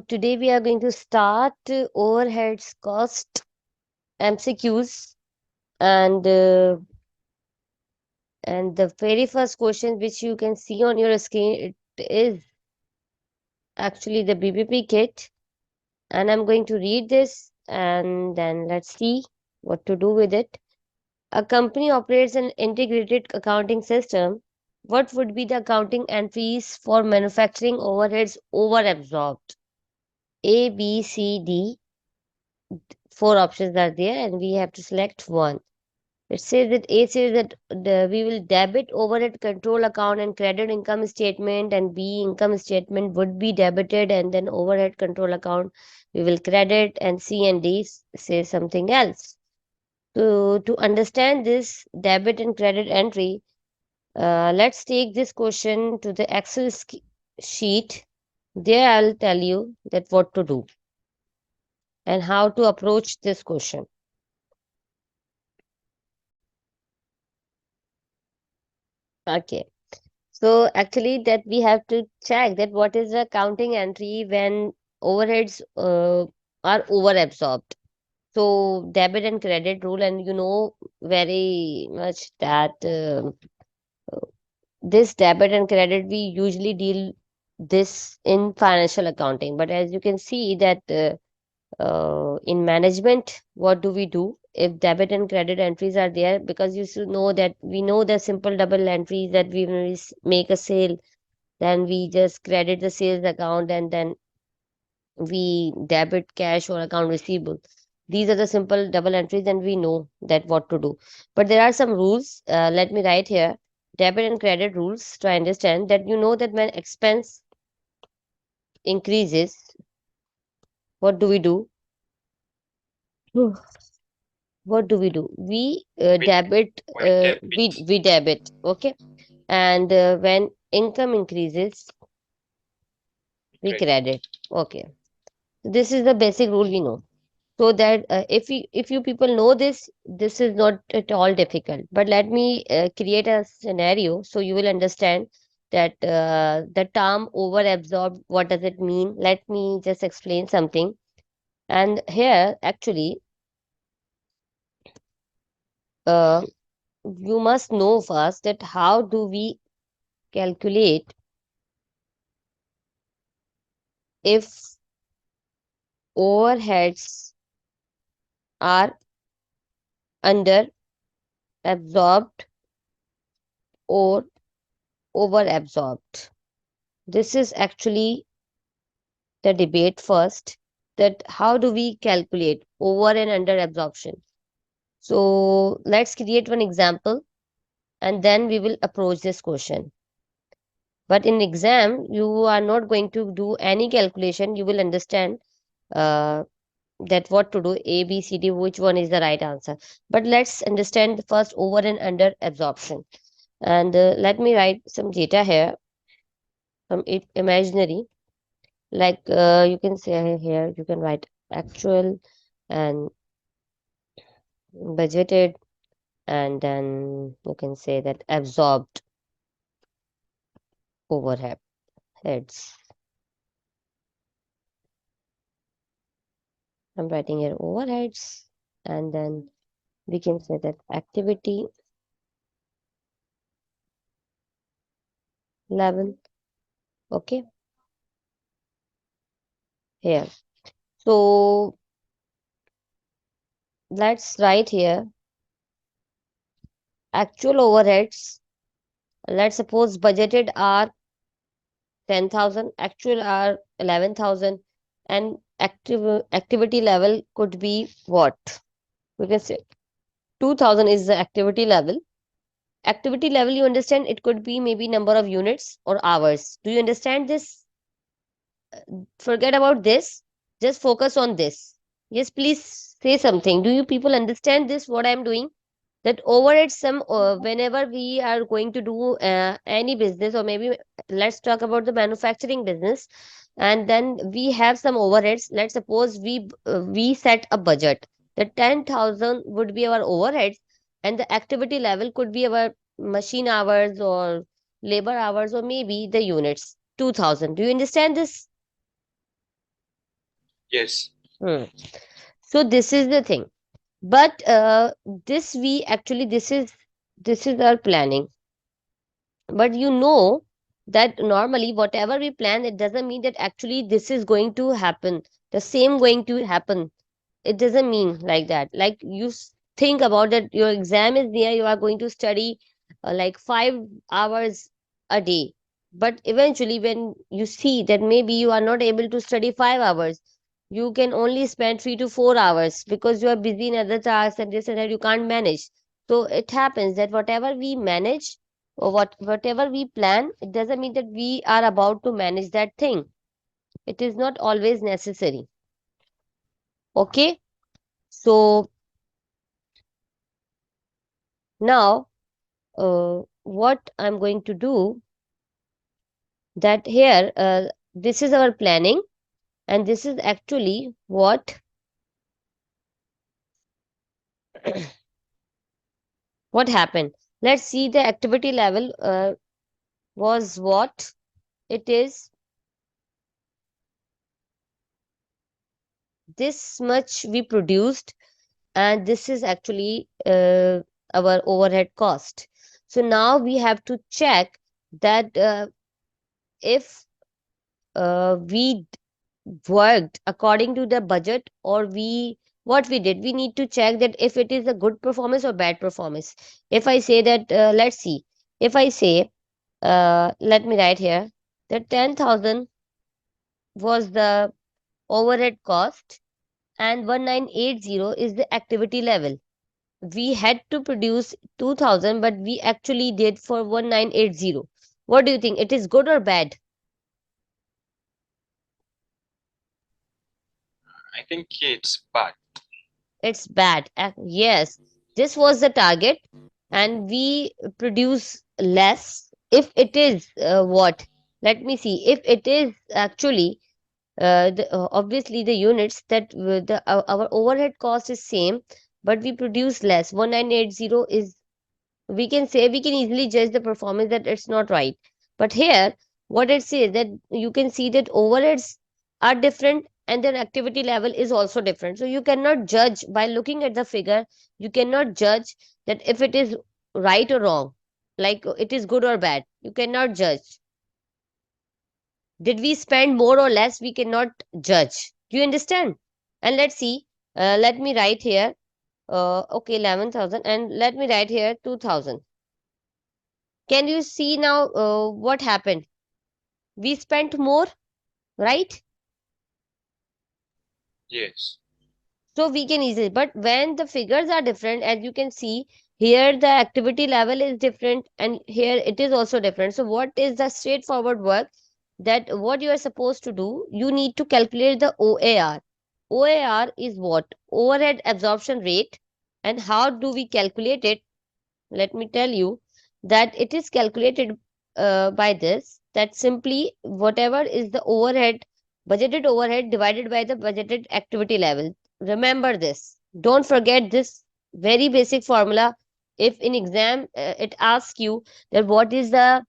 today we are going to start overheads cost MCQs and the very first question which you can see on your screen, it is actually the BPP kit, and I'm going to read this and then let's see what to do with it. A company operates an integrated accounting system. What would be the accounting entries for manufacturing overheads over absorbed? A, B, C, D. Four options are there and we have to select one. It says that A says that we will debit overhead control account and credit income statement, and B income statement would be debited and then overhead control account we will credit, and C and D say something else. So to understand this debit and credit entry, let's take this question to the Excel sheet. There I'll tell you that what to do and how to approach this question. Okay. So actually that we have to check that what is the accounting entry when overheads are over absorbed. So debit and credit rule, and you know very much that this debit and credit we usually deal this in financial accounting. But as you can see that in management, what do we do if debit and credit entries are there? Because you should know that we know the simple double entries that we when we make a sale, then we just credit the sales account and then we debit cash or account receivable. These are the simple double entries and we know that what to do. But there are some rules. Let me write here. Debit and credit rules to understand that you know that when expense increases, what do we do? Hmm. What do we do? We We debit, we we debit, okay? And when income increases, we credit. credit, okay? This is the basic rule we know. So that if you people know this, this is not at all difficult. But let me create a scenario so you will understand that the term over absorbed, what does it mean. Let me just explain something. And here actually uh, you must know first that how do we calculate if overheads are under absorbed or over absorbed. This is actually the debate first, that how do we calculate over and under absorption. So let's create one example and then we will approach this question. But in exam you are not going to do any calculation. You will understand uh, that what to do, A, B, C, D, which one is the right answer. But let's understand the first over and under absorption. And let me write some data here, some imaginary, like you can say here, you can write actual and budgeted, and then you can say that absorbed overheads. I'm writing here overheads, and then we can say that activity level. Okay, here. So let's write here actual overheads. Let's suppose budgeted are 10,000, actual are 11,000, and activity level could be what? We can say 2,000 is the activity level. Activity level, you understand, it could be maybe number of units or hours. Do you understand this? Forget about this. Just focus on this. Yes, please say something. Do you people understand this, what I'm doing? That overhead some whenever we are going to do any business, or maybe let's talk about the manufacturing business, and then we have some overheads. Let's suppose we set a budget. The 10,000 would be our overheads, and the activity level could be our machine hours or labor hours or maybe the units 2,000. Do you understand this? Yes. Hmm. So this is the thing. But this we actually this is our planning. But you know that normally whatever we plan, it doesn't mean that actually this is going to happen. The same going to happen, it doesn't mean like that. Like think about that your exam is there, you are going to study like 5 hours a day, but eventually when you see that maybe you are not able to study 5 hours, you can only spend 3 to 4 hours because you are busy in other tasks and this and that, you can't manage. So it happens that whatever we manage or whatever we plan, it doesn't mean that we are about to manage that thing. It is not always necessary. Okay, so now what I'm going to do, that here this is our planning, and this is actually what happened. Let's see the activity level was what it is. This much we produced, and this is actually our overhead cost. So now we have to check that if we worked according to the budget, or we what we did, we need to check that if it is a good performance or bad performance. If I say that let's see, if I say let me write here that 10,000 was the overhead cost and 1980 is the activity level. We had to produce 2,000, but we actually did for 1980. What do you think, it is good or bad? I think it's bad. It's bad. Yes, this was the target, and we produce less. If it is what? Let me see. If it is actually obviously the units that our overhead cost is same, but we produce less. 1980 is, we can say, we can easily judge the performance that it's not right. But here what it says that you can see that overheads are different and their activity level is also different, so you cannot judge by looking at the figure. You cannot judge that if it is right or wrong, like it is good or bad, you cannot judge. Did we spend more or less, we cannot judge. Do you understand? And let's see, let me write here okay, 11,000, and let me write here 2,000. Can you see now what happened? We spent more, right? Yes. So we can easily, but when the figures are different, as you can see, here the activity level is different and here it is also different. So what is the straightforward work that what you are supposed to do? You need to calculate the OAR. OAR is what? Overhead absorption rate. And how do we calculate it? Let me tell you that it is calculated by this, that simply whatever is the overhead, budgeted overhead divided by the budgeted activity level. Remember this, don't forget this very basic formula. If in exam it asks you that what is the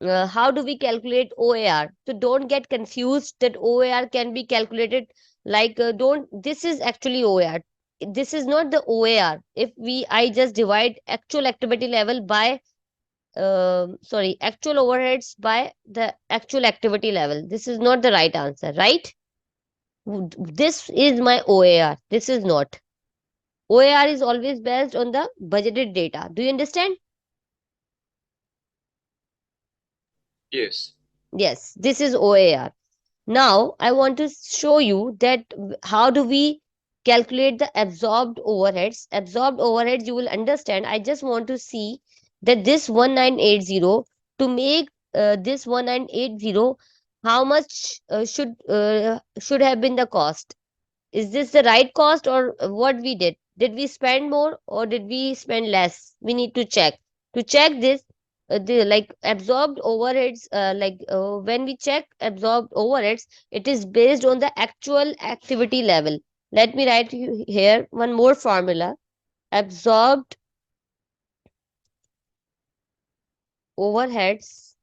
how do we calculate OAR, so don't get confused that OAR can be calculated like don't, this is actually OAR, this is not the OAR. If I just divide actual activity level by sorry, actual overheads by the actual activity level, this is not the right answer, right? This is my OAR, this is not. OAR is always based on the budgeted data. Do you understand? Yes. Yes, this is OAR. Now I want to show you that how do we calculate the absorbed overheads. Absorbed overheads, you will understand. I just want to see that this 1980, to make this 1980, how much should have been the cost. Is this the right cost, or what we did? Did we spend more or did we spend less? We need to check. To check this, the like absorbed overheads, when we check absorbed overheads, it is based on the actual activity level. Let me write you here one more formula. Absorbed overheads.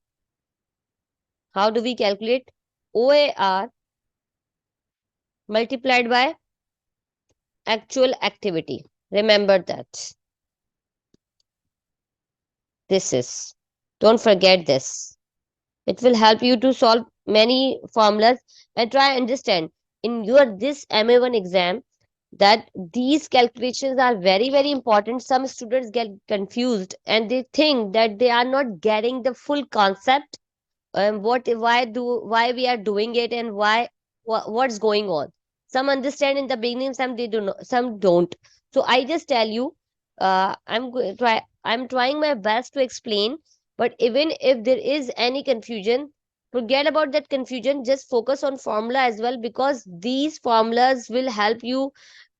How do we calculate? OAR multiplied by actual activity. Remember that. This is. Don't forget this. It will help you to solve many formulas and try understand in your this MA1 exam that these calculations are very very important. Some students get confused and they think that they are not getting the full concept, why we are doing it and what's going on. Some understand in the beginning, some they do not, some don't. So I just tell you, I'm trying my best to explain, but even if there is any confusion, forget about that confusion, just focus on formula as well, because these formulas will help you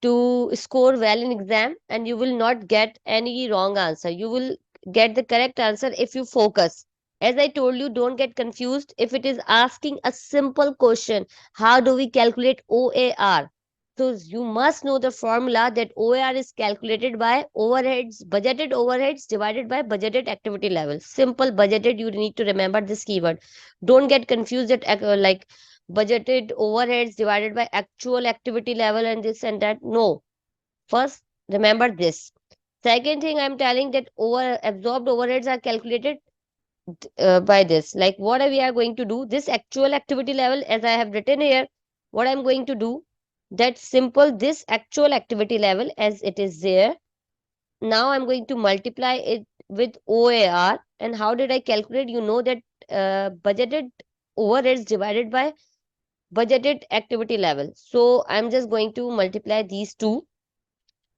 to score well in exam and you will not get any wrong answer. You will get the correct answer if you focus. As I told you, don't get confused. If it is asking a simple question, how do we calculate OAR? So you must know the formula that OAR is calculated by overheads, budgeted overheads divided by budgeted activity level. Simple budgeted, you need to remember this keyword. Don't get confused at like budgeted overheads divided by actual activity level and this and that. No. First, remember this. Second thing I'm telling that over absorbed overheads are calculated by this. Like what we are going to do, this actual activity level, as I have written here, what I'm going to do, that simple, this actual activity level as it is there. Now I'm going to multiply it with OAR. And how did I calculate? You know that budgeted overheads divided by budgeted activity level. So I'm just going to multiply these two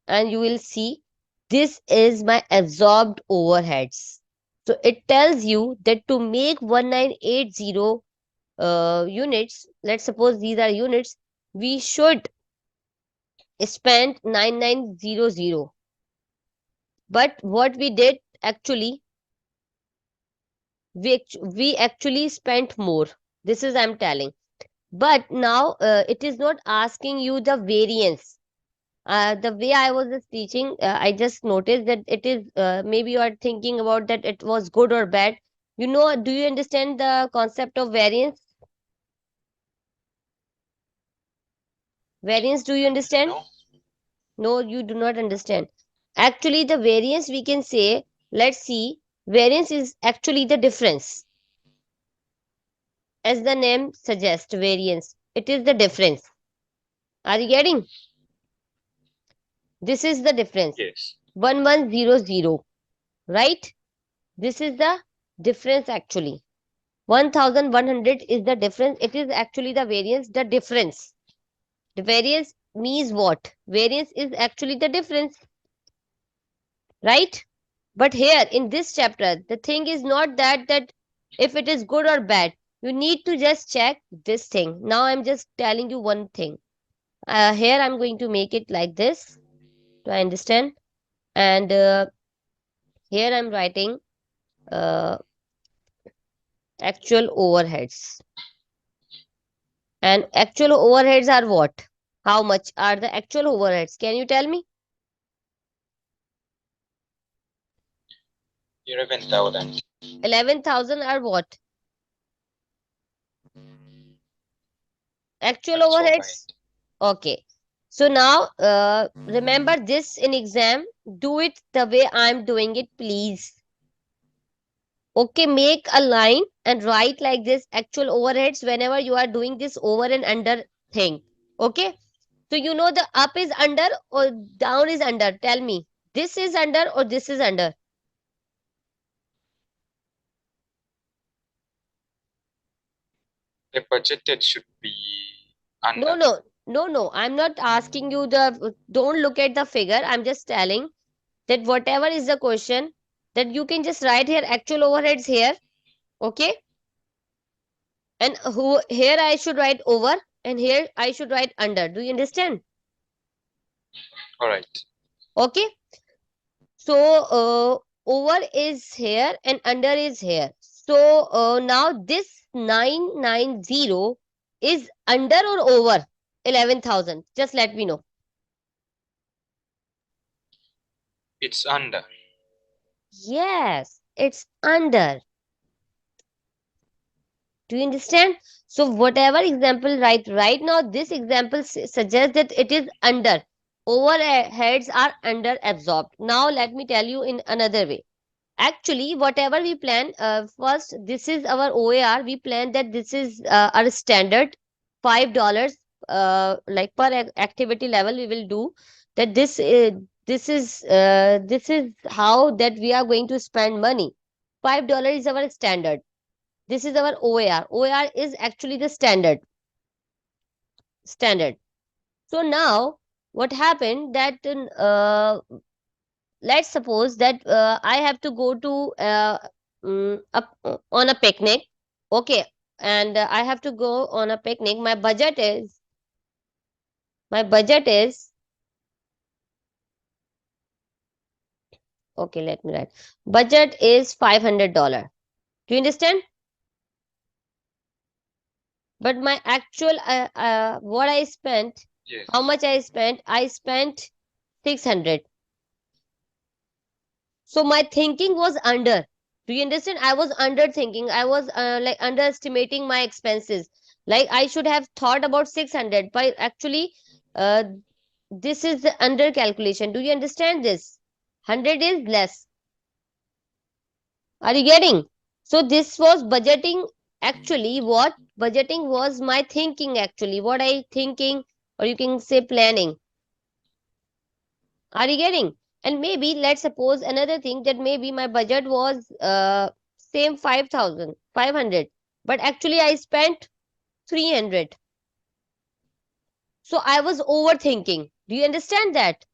and you will see this is my absorbed overheads. So it tells you that to make 1980 units, let's suppose these are units, we should spend 9900. But what we did actually, we actually spent more. This is I'm telling. But now it is not asking you the variance. The way I was just teaching, I just noticed that it is maybe you are thinking about that it was good or bad. You know, do you understand the concept of variance? Variance, do you understand? No. No, you do not understand. Actually, the variance we can say, let's see, variance is actually the difference. As the name suggests, variance, it is the difference. Are you getting? This is the difference. Yes. 1100, right? This is the difference actually. 1100 is the difference. It is actually the variance, the difference. The variance means what? Variance is actually the difference, right? But here in this chapter, the thing is not that if it is good or bad. You need to just check this thing. Now I'm just telling you one thing. Here I'm going to make it like this to understand. And here I'm writing uh, actual overheads. And actual overheads are what? How much are the actual overheads? Can you tell me? 11,000. 11,000 are what? Actual That's all right. overheads? Okay. So now, remember this in exam. Do it the way I'm doing it, please. Okay, make a line and write like this actual overheads whenever you are doing this over and under thing. Okay. So you know the up is under or down is under. Tell me. This is under or this is under? The budgeted should be No, under. no, no, no. I'm not asking you the. Don't look at the figure. I'm just telling that whatever is the question, that you can just write here actual overheads here. Okay. And who here I should write over and here I should write under. Do you understand? All right. Okay. So over is here and under is here. So now this 990 is under or over 11,000. Just let me know. It's under. Yes, it's under. Do you understand? So whatever example right now, this example suggests that it is under. Overheads are under absorbed. Now let me tell you in another way. Actually, whatever we plan, first, this is our OAR. We plan that this is our standard $5, like per activity level. We will do that. This is how that we are going to spend money. $5 is our standard. This is our OAR. OAR is actually the standard. So now, what happened that let's suppose that I have to go to on a picnic. Okay, and I have to go on a picnic. My budget is okay. Let me write. Budget is $500. Do you understand? But my actual what I spent, how Yes. much I spent? I spent 600. So my thinking was under. Do you understand? I was under thinking. I was like underestimating my expenses. Like I should have thought about 600, but actually, uh, this is the under calculation. Do you understand this? 100 is less. Are you getting? So this was budgeting. Actually, what budgeting was my thinking actually. What I thinking, or you can say planning. Are you getting? And maybe let's suppose another thing that maybe my budget was same 5,500, but actually I spent 300. So I was overthinking. Do you understand that?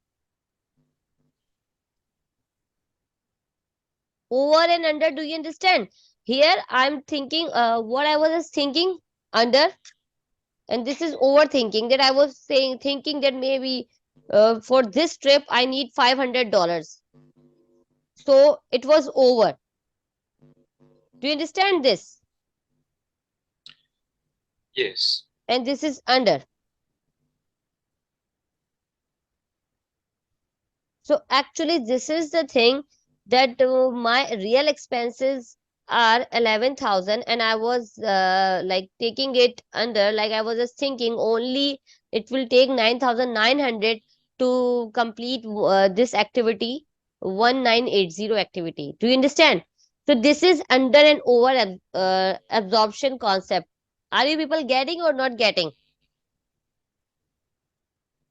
Over and under, do you understand? Here I'm thinking what I was thinking under, and this is overthinking that I was saying thinking that maybe for this trip I need $500. So it was over. Do you understand this? Yes. And this is under. So actually, this is the thing that my real expenses are 11,000, and I was like taking it under, like I was just thinking only it will take 9,900 to complete this activity, 1980 activity. Do you understand? So this is under and over absorption concept. Are you people getting or not getting?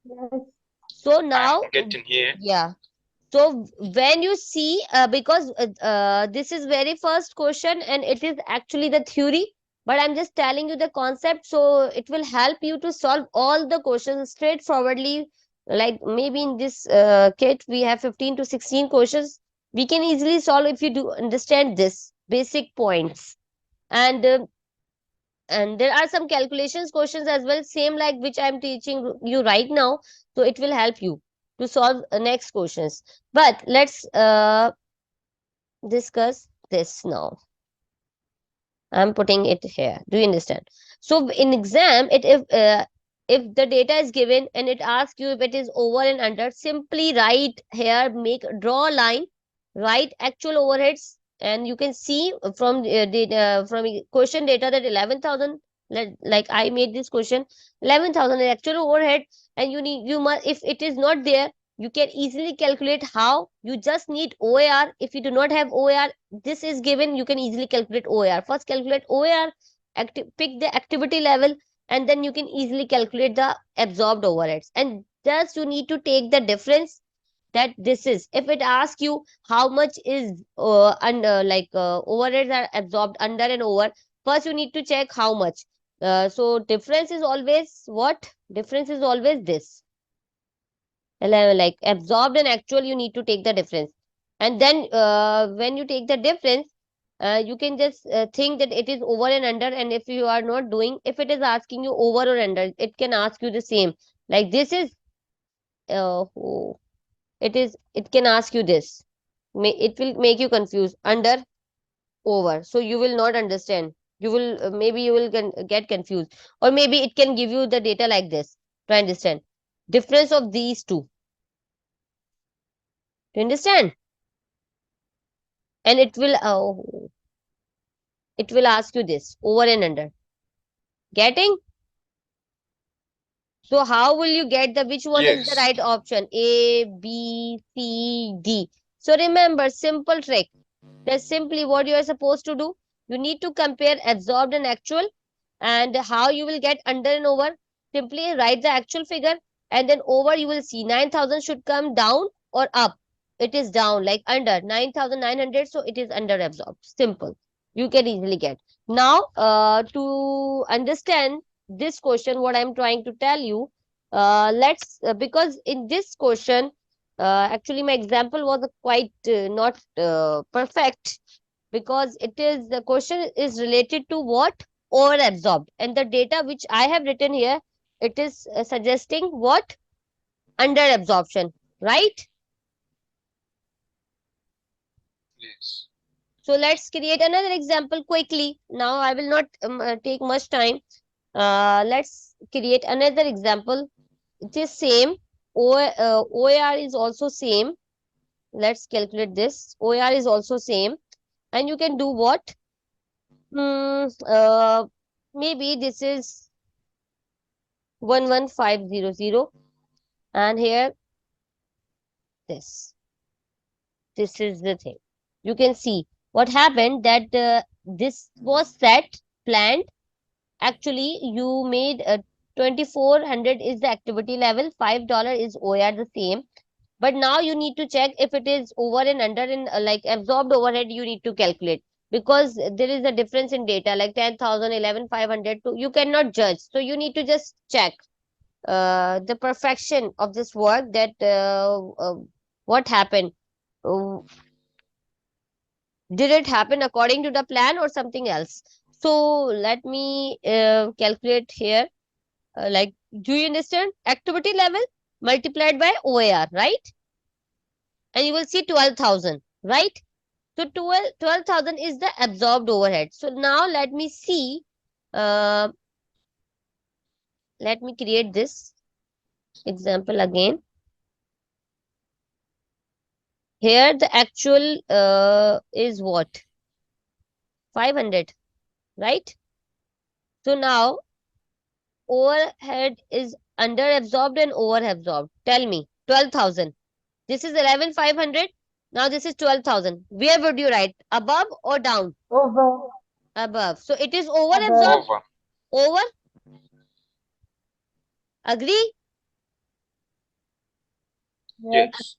Yes. So I'm now, getting here. yeah. So when you see, because this is very first question and it is actually the theory, but I'm just telling you the concept, so it will help you to solve all the questions straightforwardly. Like maybe in this kit we have 15 to 16 questions. We can easily solve if you do understand this basic points. And there are some calculations questions as well, same like which I'm teaching you right now. So it will help you to solve next questions. But let's discuss this now. I'm putting it here. Do you understand? So in exam, if the data is given and it asks you if it is over and under, simply write here, make draw a line, write actual overheads, and you can see from data from question data that 11,000. Like I made this question, 11,000 is actual overhead, and you must, if it is not there, you can easily calculate how. You just need OAR. If you do not have OAR, this is given, you can easily calculate OAR. First calculate OAR, pick the activity level, and then you can easily calculate the absorbed overheads. And just you need to take the difference, that this is, if it asks you how much is under, like overheads are absorbed under and over, first you need to check how much. So difference is always what? Difference is always this. Like absorbed and actual, you need to take the difference. And then when you take the difference, you can just think that it is over and under. And if you are not doing, if it is asking you over or under, it can ask you the same. Like this is oh, it can ask you this. It will make you confused, under, over, so you will not understand. You will maybe you will get confused, or maybe it can give you the data like this to understand difference of these two. To understand? And it will It will ask you this over and under. Getting? So how will you get the which one is the Yes. right option? A, B, C, D. So remember, simple trick. That's simply what you are supposed to do. You need to compare absorbed and actual, and how you will get under and over. Simply write the actual figure, and then over you will see 9,000 should come down or up. It is down, like under 9,900, so it is under absorbed. Simple. You can easily get. Now, to understand this question, what I'm trying to tell you, let's because in this question, actually my example was quite not perfect, because it is the question is related to what? Over absorbed, and the data which I have written here, it is suggesting what? Under absorption, right? Yes. So let's create another example quickly. Now I will not take much time. Let's create another example. It is same. OAR is also same. Let's calculate this. OAR is also same, and you can do what? Hmm, maybe this is 11500, and here this. This is the thing. You can see what happened, that this was set, planned. Actually, you made 2400 is the activity level, $5 is OAR the same. But now you need to check if it is over and under, in like absorbed overhead, you need to calculate, because there is a difference in data like 10,000, 11,500. You cannot judge. So you need to just check the perfection of this work, that what happened. Uh, did it happen according to the plan or something else? So let me calculate here. Like, do you understand? Activity level multiplied by OAR, right? And you will see 12,000, right? So 12,000 is the absorbed overhead. So now let me see. Uh, Let me create this example again. Here the actual is what? 500, right? So now overhead is under absorbed and over absorbed. Tell me, 12,000. This is 11,500. Now this is 12,000. Where would you write? Above or down? Over. Above. So it is over Above. absorbed. Over. Over. Agree? Yes. Yes.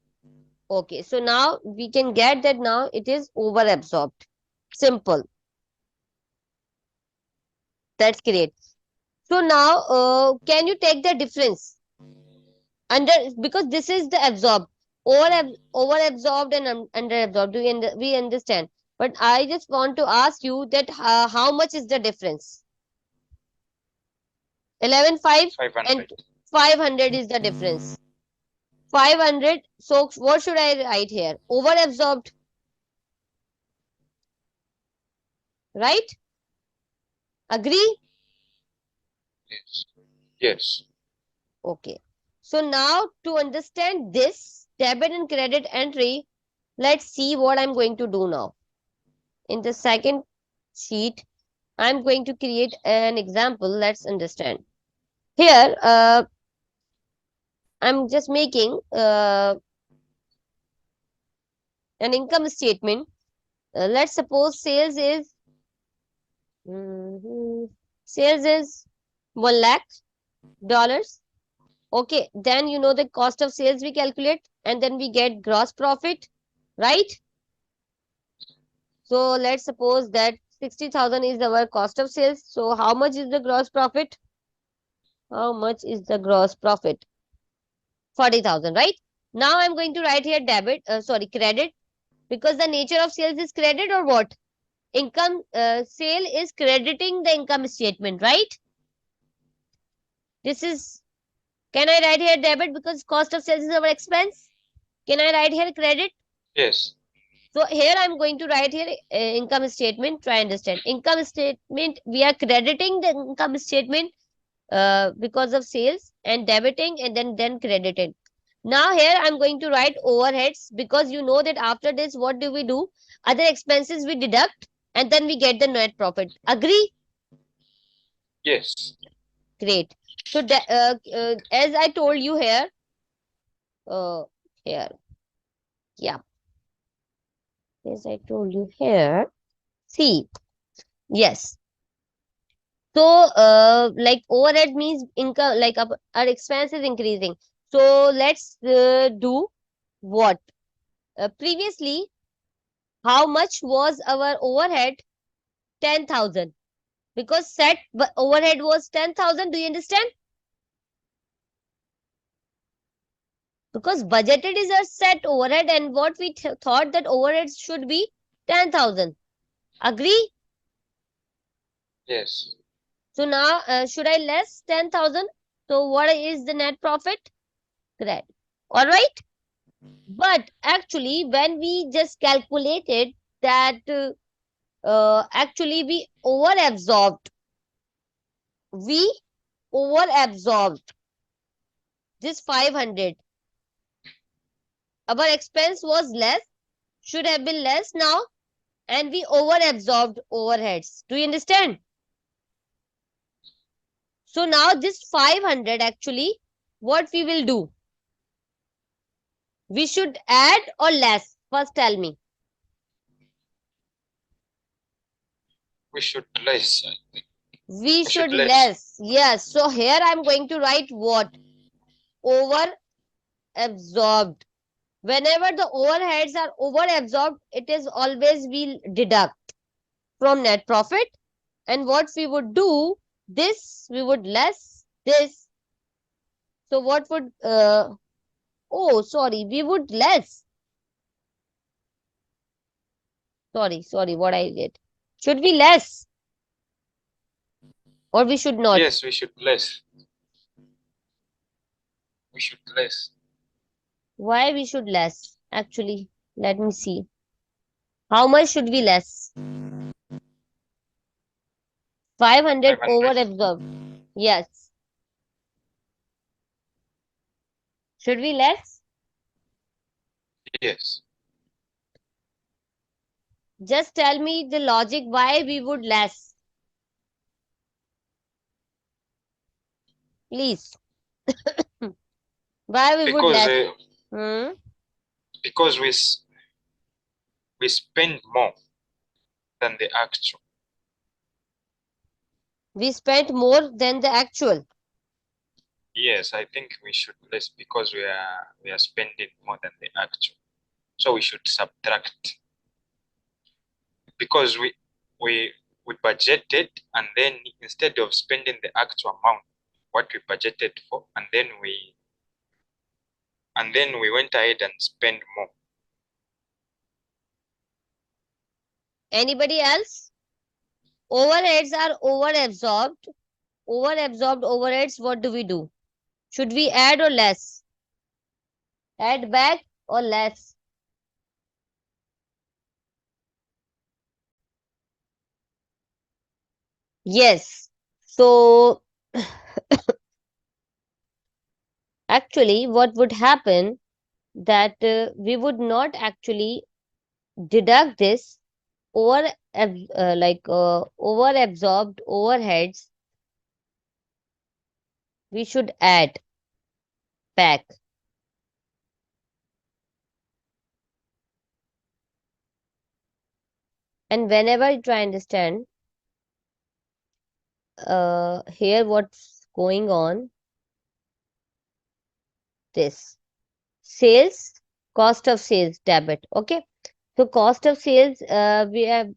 Okay. So now we can get that now it is over absorbed. Simple. That's great. So now can you take the difference? Under, because this is the absorbed, over absorbed and under absorbed. We understand? But I just want to ask you that how much is the difference? 11,500 and 500. 500 is the difference. 500. So what should I write here? Over absorbed, right? Agree? Yes. Yes. Okay. So now to understand this debit and credit entry, let's see what I'm going to do now. In the second sheet, I'm going to create an example. Let's understand. Here, I'm just making an income statement. Let's suppose mhm, sales is 1 lakh dollars. Okay, then you know the cost of sales we calculate, and then we get gross profit, right? So let's suppose that 60,000 is our cost of sales. So how much is the gross profit? How much is the gross profit? 40,000, right? Now I'm going to write here sorry, credit, because the nature of sales is credit or what? Income, sale is crediting the income statement, right? This is, can I write here debit because cost of sales is our expense? Can I write here credit? Yes. So here I'm going to write here income statement. Try understand. Income statement, we are crediting the income statement because of sales, and debiting, and then credited. Now here I'm going to write overheads, because you know that after this, what do? Other expenses we deduct, and then we get the net profit. Agree? Yes. Great. So as I told you here, uh, here, yeah, as I told you here, see, yes. So, like overhead means income, like our expense is increasing. So let's do what? Previously, how much was our overhead? 10,000. Because set overhead was 10,000. Do you understand? Because budgeted is a set overhead, and what we thought that overheads should be 10,000. Agree? Yes. So now, should I less 10,000? So what is the net profit? Correct. All right. But actually, when we just calculated that, actually we over absorbed this 500. Our expense was less, should have been less now, and we over absorbed overheads. Do you understand? So now this 500 actually, what we will do? We should add or less? First tell me. We should less, I think. We We should should less. less. Yes. So here I'm going to write what? Over absorbed. Whenever the overheads are over absorbed, it is always will deduct from net profit. And what we would do, this we would less this. So what would, oh, sorry, we would less. Sorry, what I did. Should we less or we should not? Yes, we should less. We should less. Why we should less? Actually, let me see. How much should we less? 500 over 500. absorbed. Yes. Should we less? Yes. Just tell me the logic why we would less. Please. Why we would Because less? uh, Hmm? because we spend more than the actual. We spent more than the actual. Yes, I think we should less because we are spending more than the actual. So we should subtract because we we budgeted, and then instead of spending the actual amount what we budgeted for, and then we went ahead and spent more. Anybody else? Overheads are over absorbed. Over absorbed overheads, what do we do? Should we add or less? Add back or less? Yes. So actually, what would happen that we would not actually deduct this over absorbed overheads. We should add back. And whenever you try to understand here what's going on, this sales, cost of sales debit. Okay. So cost of sales, we are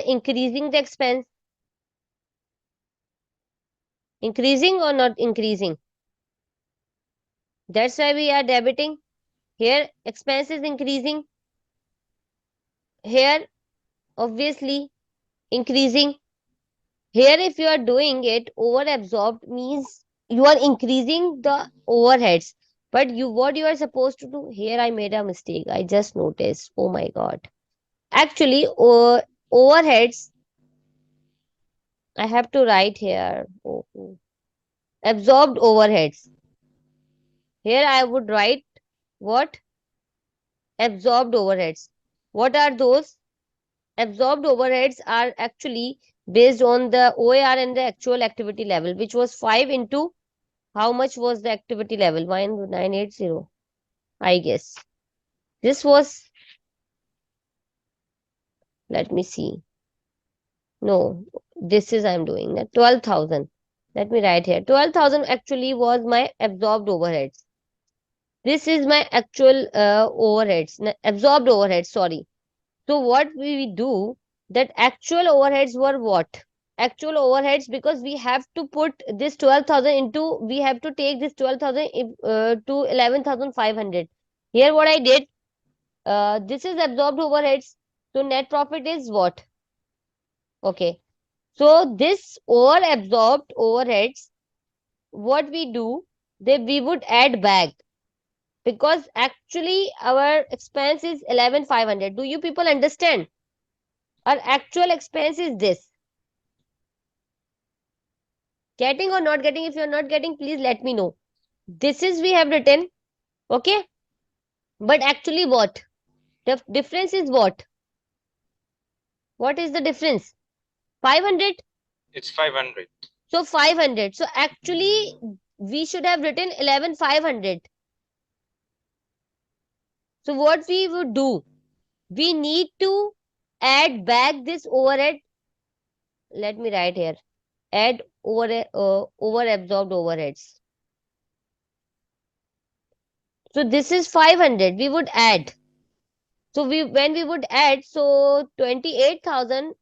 increasing the expense. Increasing or not increasing? That's why we are debiting. Here expense is increasing. Here obviously increasing. Here if you are doing it over absorbed means you are increasing the overheads. But what you are supposed to do here, I made a mistake. I just noticed. Oh my god. Actually, overheads, I have to write here. Oh. Absorbed overheads. Here I would write what? Absorbed overheads. What are those? absorbed overheads are actually based on the OAR and the actual activity level, which was 5 into how much was the activity level? 1980, I guess. This was, let me see. No, this is I'm doing that 12,000. Let me write here. 12,000 actually was my absorbed overheads. This is my actual overheads, absorbed overheads, sorry. So what we do, that actual overheads were what? Actual overheads, because we have to put this 12,000 into, we have to take this 12,000 to 11,500. Here what I did, this is absorbed overheads. So net profit is what? Okay. So this over absorbed overheads, what we do, that we would add back, because actually our expense is 11,500. Do you people understand? Our actual expense is this. Getting or not getting? If you're not getting, please let me know. This is we have written, okay? But actually what? The difference is what? What is the difference? 500. It's 500. So 500. So actually we should have written 11,500. So what we would do? We need to add back this overhead. Let me write here. Add over absorbed overheads. So this is 500. We would add. So when we would add, so 28,000,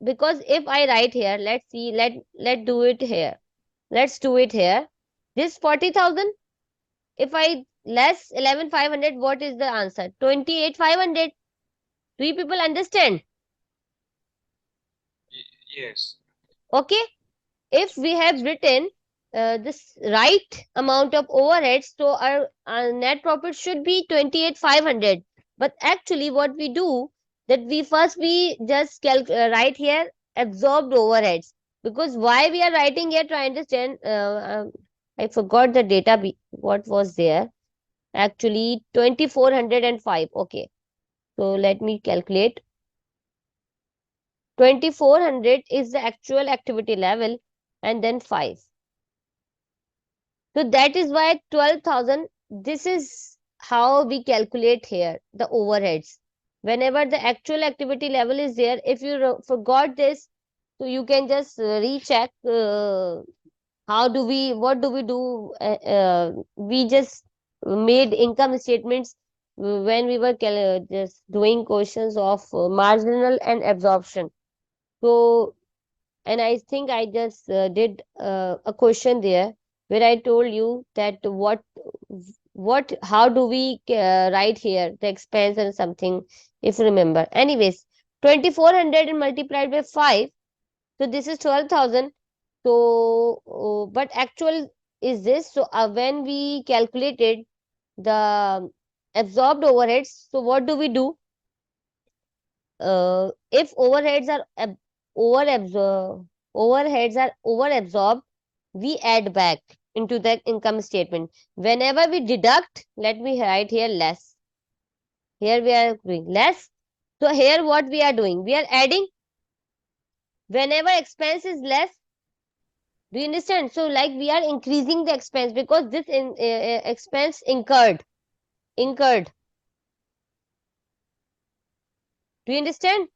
because if I write here, let's see, let do it here. Let's do it here. This 40,000, if I less 11,500, what is the answer? 28,500. Do you people understand? Yes. Okay. If we have written this right amount of overheads, so our net profit should be 28,500. But actually, what we do, that we just write here absorbed overheads, because why we are writing here, try understand. I forgot the data. What was there? Actually, 2,405. Okay, so let me calculate. 2,400 is the actual activity level, and then 5. So that is why 12,000, this is how we calculate here the overheads. Whenever the actual activity level is there, if you forgot this, so you can just recheck what do we do? We just made income statements when we were just doing questions of marginal and absorption. So, and I think I just did a question there where I told you that how do we write here the expense and something, if you remember. Anyways, 2,400 and multiplied by 5, so this is 12,000. So, but actual is this. So, when we calculated the absorbed overheads, so what do we do? If overheads are over absorbed, we add back into the income statement. Whenever we deduct, let me write here less. Here we are doing less. So here what we are doing? We are adding whenever expense is less. Do you understand? So like we are increasing the expense, because this expense incurred. Incurred. Do you understand?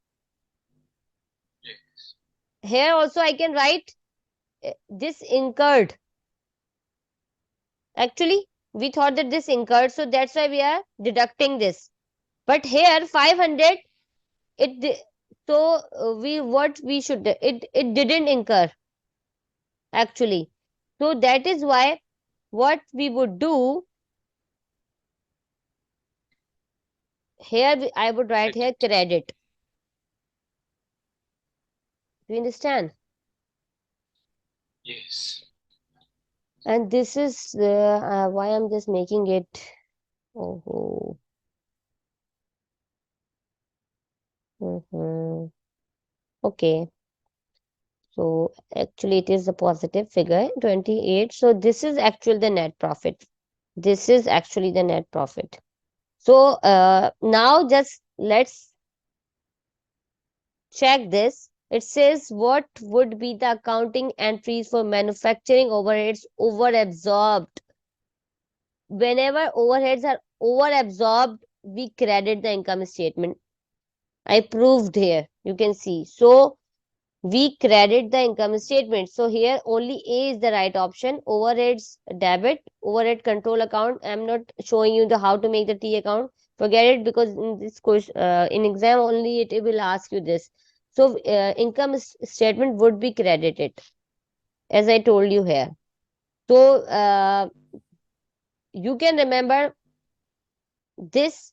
Yes. Here also I can write this incurred. Actually, we thought that this incurred, so that's why we are deducting this. But here 500, so we what we should, it didn't incur actually. So that is why what we would do here, I would write here Credit. credit. Do you understand? Yes. And this is why I'm just making it. Oh, okay. So actually it is a positive figure, 28. So this is actually the net profit. This is actually the net profit. So now just let's check this. It says what would be the accounting entries for manufacturing overheads over absorbed. Whenever overheads are over absorbed, we credit the income statement. I proved here. You can see. So we credit the income statement. So here only A is the right option. Overheads debit, overhead control account. I'm not showing you the how to make the T account. Forget it, because in this question, in exam only it will ask you this. So income statement would be credited, as I told you here. So you can remember this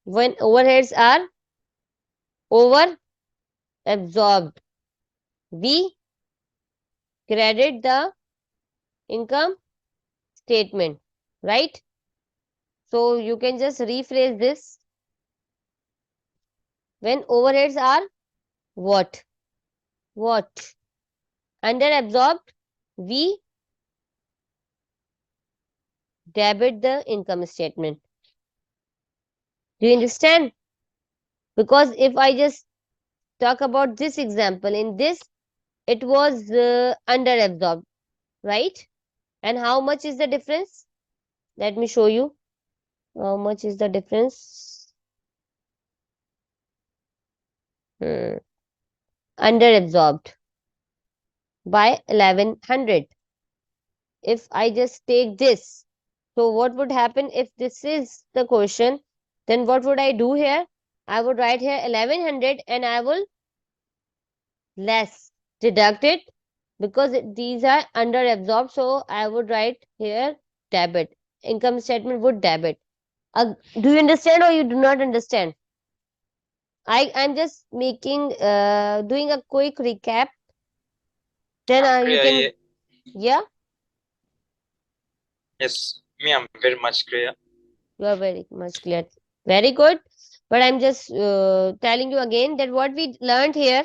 when overheads are over absorbed. We credit the income statement, right? So you can just rephrase this. When overheads are what? What? Under absorbed, we debit the income statement. Do you understand? Because if I just talk about this example, in this, it was under absorbed, right? And how much is the difference? Let me show you. How much is the difference? Hmm. Under absorbed by 1100. If I just take this, so what would happen if this is the question? Then what would I do here? I would write here 1100 and I will less deduct it, because these are under absorbed. So I would write here debit. Income statement would debit. Do you understand or you do not understand? I'm just making doing a quick recap. Then I'm you clear. can, yeah, Yes, me, I'm very much clear. you are very much clear. Very good. But I'm just telling you again that what we learned here,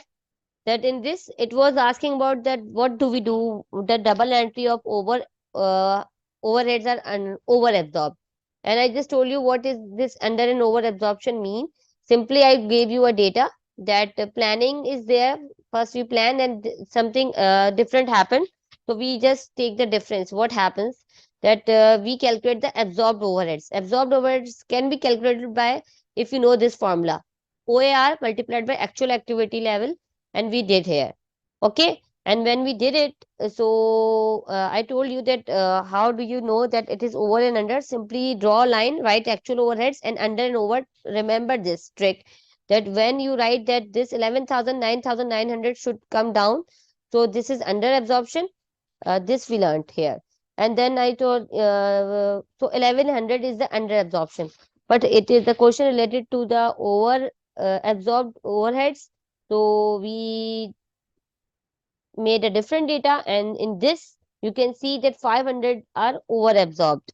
that in this it was asking about that what do we do, the double entry of uh, overheads are over absorbed. And I just told you what is this under and over absorption mean. Simply I gave you a data that planning is there. First we plan and something different happened, so we just take the difference. What happens that we calculate the absorbed overheads can be calculated by, if you know this formula, OAR multiplied by actual activity level, and we did here. Okay. And when we did it, so I told you that how do you know that it is over and under? Simply draw a line, write actual overheads and under and over. Remember this trick, that when you write that this 11,000 9,900 should come down, so this is under absorption. This we learned here. And then I told, so 1100 is the under absorption, but it is the question related to the over absorbed overheads. So we made a different data, and in this you can see that 500 are over absorbed.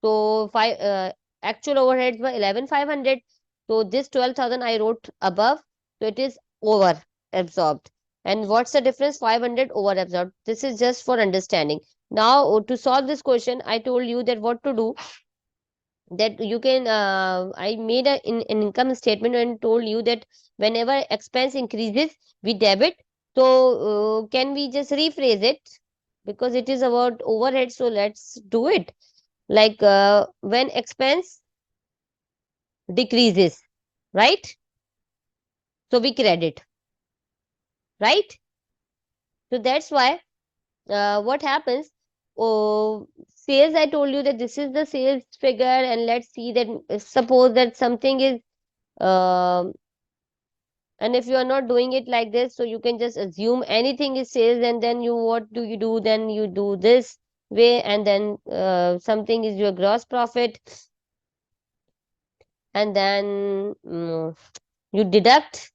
So five actual overheads were 11,500. So this 12,000 I wrote above, so it is over absorbed. And what's the difference? 500 over absorbed. This is just for understanding. Now to solve this question, I told you that what to do, that you can I made an income statement and told you that whenever expense increases, we debit. So can we just rephrase it, because it is about overhead? So let's do it. Like when expense decreases, right? So we credit, right? So that's why what happens, oh, sales, I told you that this is the sales figure, and let's see that suppose that something is um and if you are not doing it like this, so you can just assume anything is sales, and then you, what do you do? Then you do this way, and then something is your gross profit, and then you deduct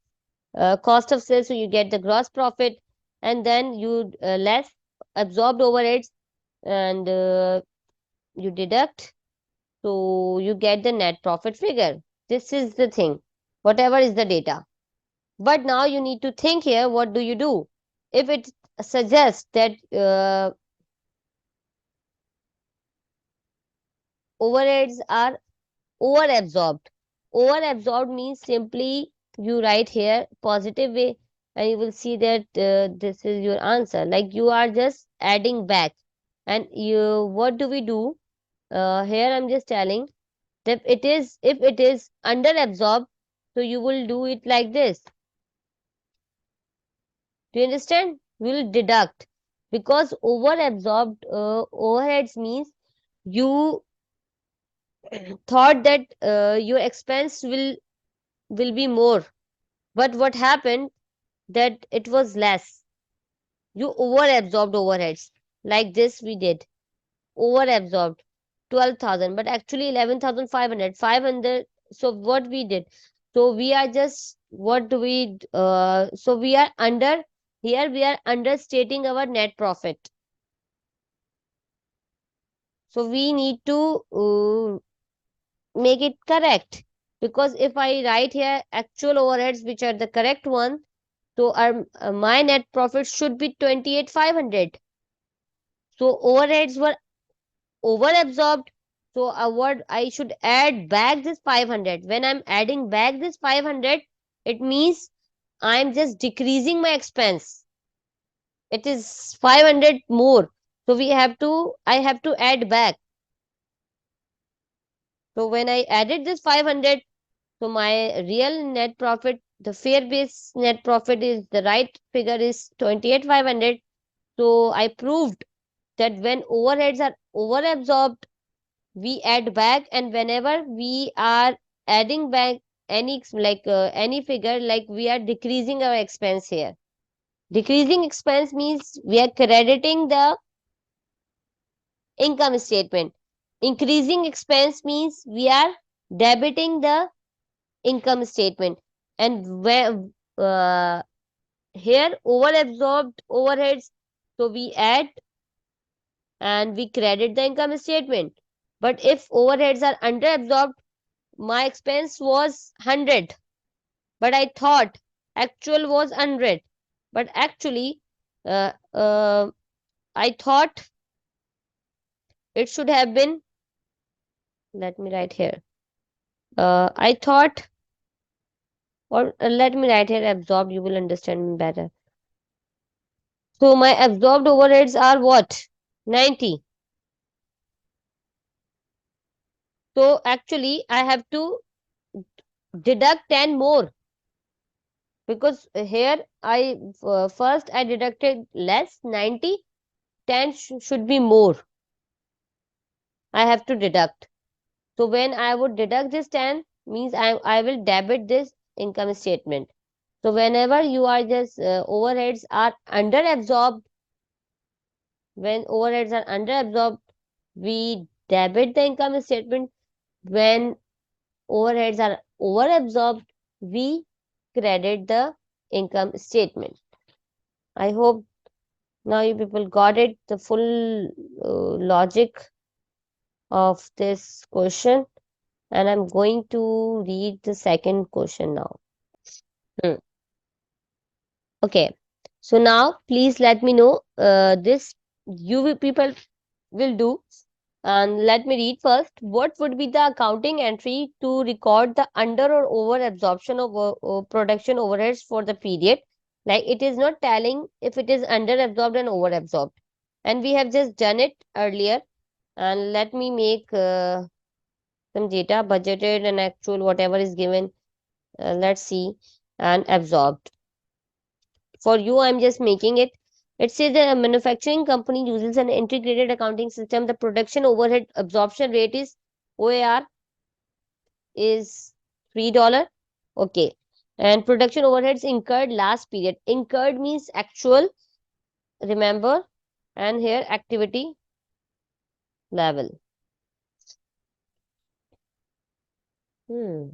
cost of sales, so you get the gross profit, and then you less absorbed overheads, and you deduct, so you get the net profit figure. This is the thing, whatever is the data. But now you need to think here, what do you do? If it suggests that overheads are over absorbed, over absorbed means simply you write here positive way, and you will see that this is your answer. Like you are just adding back. And you, what do we do? Here I'm just telling that it is, if it is under absorbed, so you will do it like this. Do you understand? We will deduct, because over absorbed overheads means you thought that your expense will be more, but what happened that it was less. You over absorbed overheads. Like this we did. Over absorbed 12,000, but actually 11,500. 500. So what we did? So we are just, what do we, so we are under, here we are understating our net profit. So we need to make it correct. Because if I write here actual overheads, which are the correct one, so our my net profit should be 28,500. So overheads were over absorbed. So what I should add back this 500. When I'm adding back this 500, it means I'm just decreasing my expense. It is 500 more. So I have to add back. So when I added this 500, so my real net profit, the fair base net profit is the right figure is 28,500. So I proved that when overheads are over absorbed, we add back, and whenever we are adding back any figure, like we are decreasing our expense here. Decreasing expense means we are crediting the income statement. Increasing expense means we are debiting the income statement. And where here over absorbed overheads, so we add and we credit the income statement. But if overheads are under absorbed, my expense was 100, but I thought actual was 100. But actually, uh, uh, I thought it should have been, let me write here. I thought, or let me write here absorbed, you will understand me better. So my absorbed overheads are what? 90. So actually, I have to deduct 10 more, because here first I deducted less 90, 10 should be more. I have to deduct. So when I would deduct this 10 means I will debit this income statement. So whenever you are just overheads are under absorbed, when overheads are under absorbed, we debit the income statement. When overheads are over absorbed, we credit the income statement. I hope now you people got it, the full logic of this question. And I'm going to read the second question now. Hmm. Okay. So now please let me know this people will do. And let me read first. What would be the accounting entry to record the under or over absorption of production overheads for the period? Like it is not telling if it is under absorbed and over absorbed. And we have just done it earlier. And let me make some data, budgeted and actual, whatever is given. Let's see. And absorbed. For you, I'm just making it. It says that a manufacturing company uses an integrated accounting system. The production overhead absorption rate is OAR is $3. Okay. And production overheads incurred last period. Incurred means actual, remember, and here activity level. Hmm.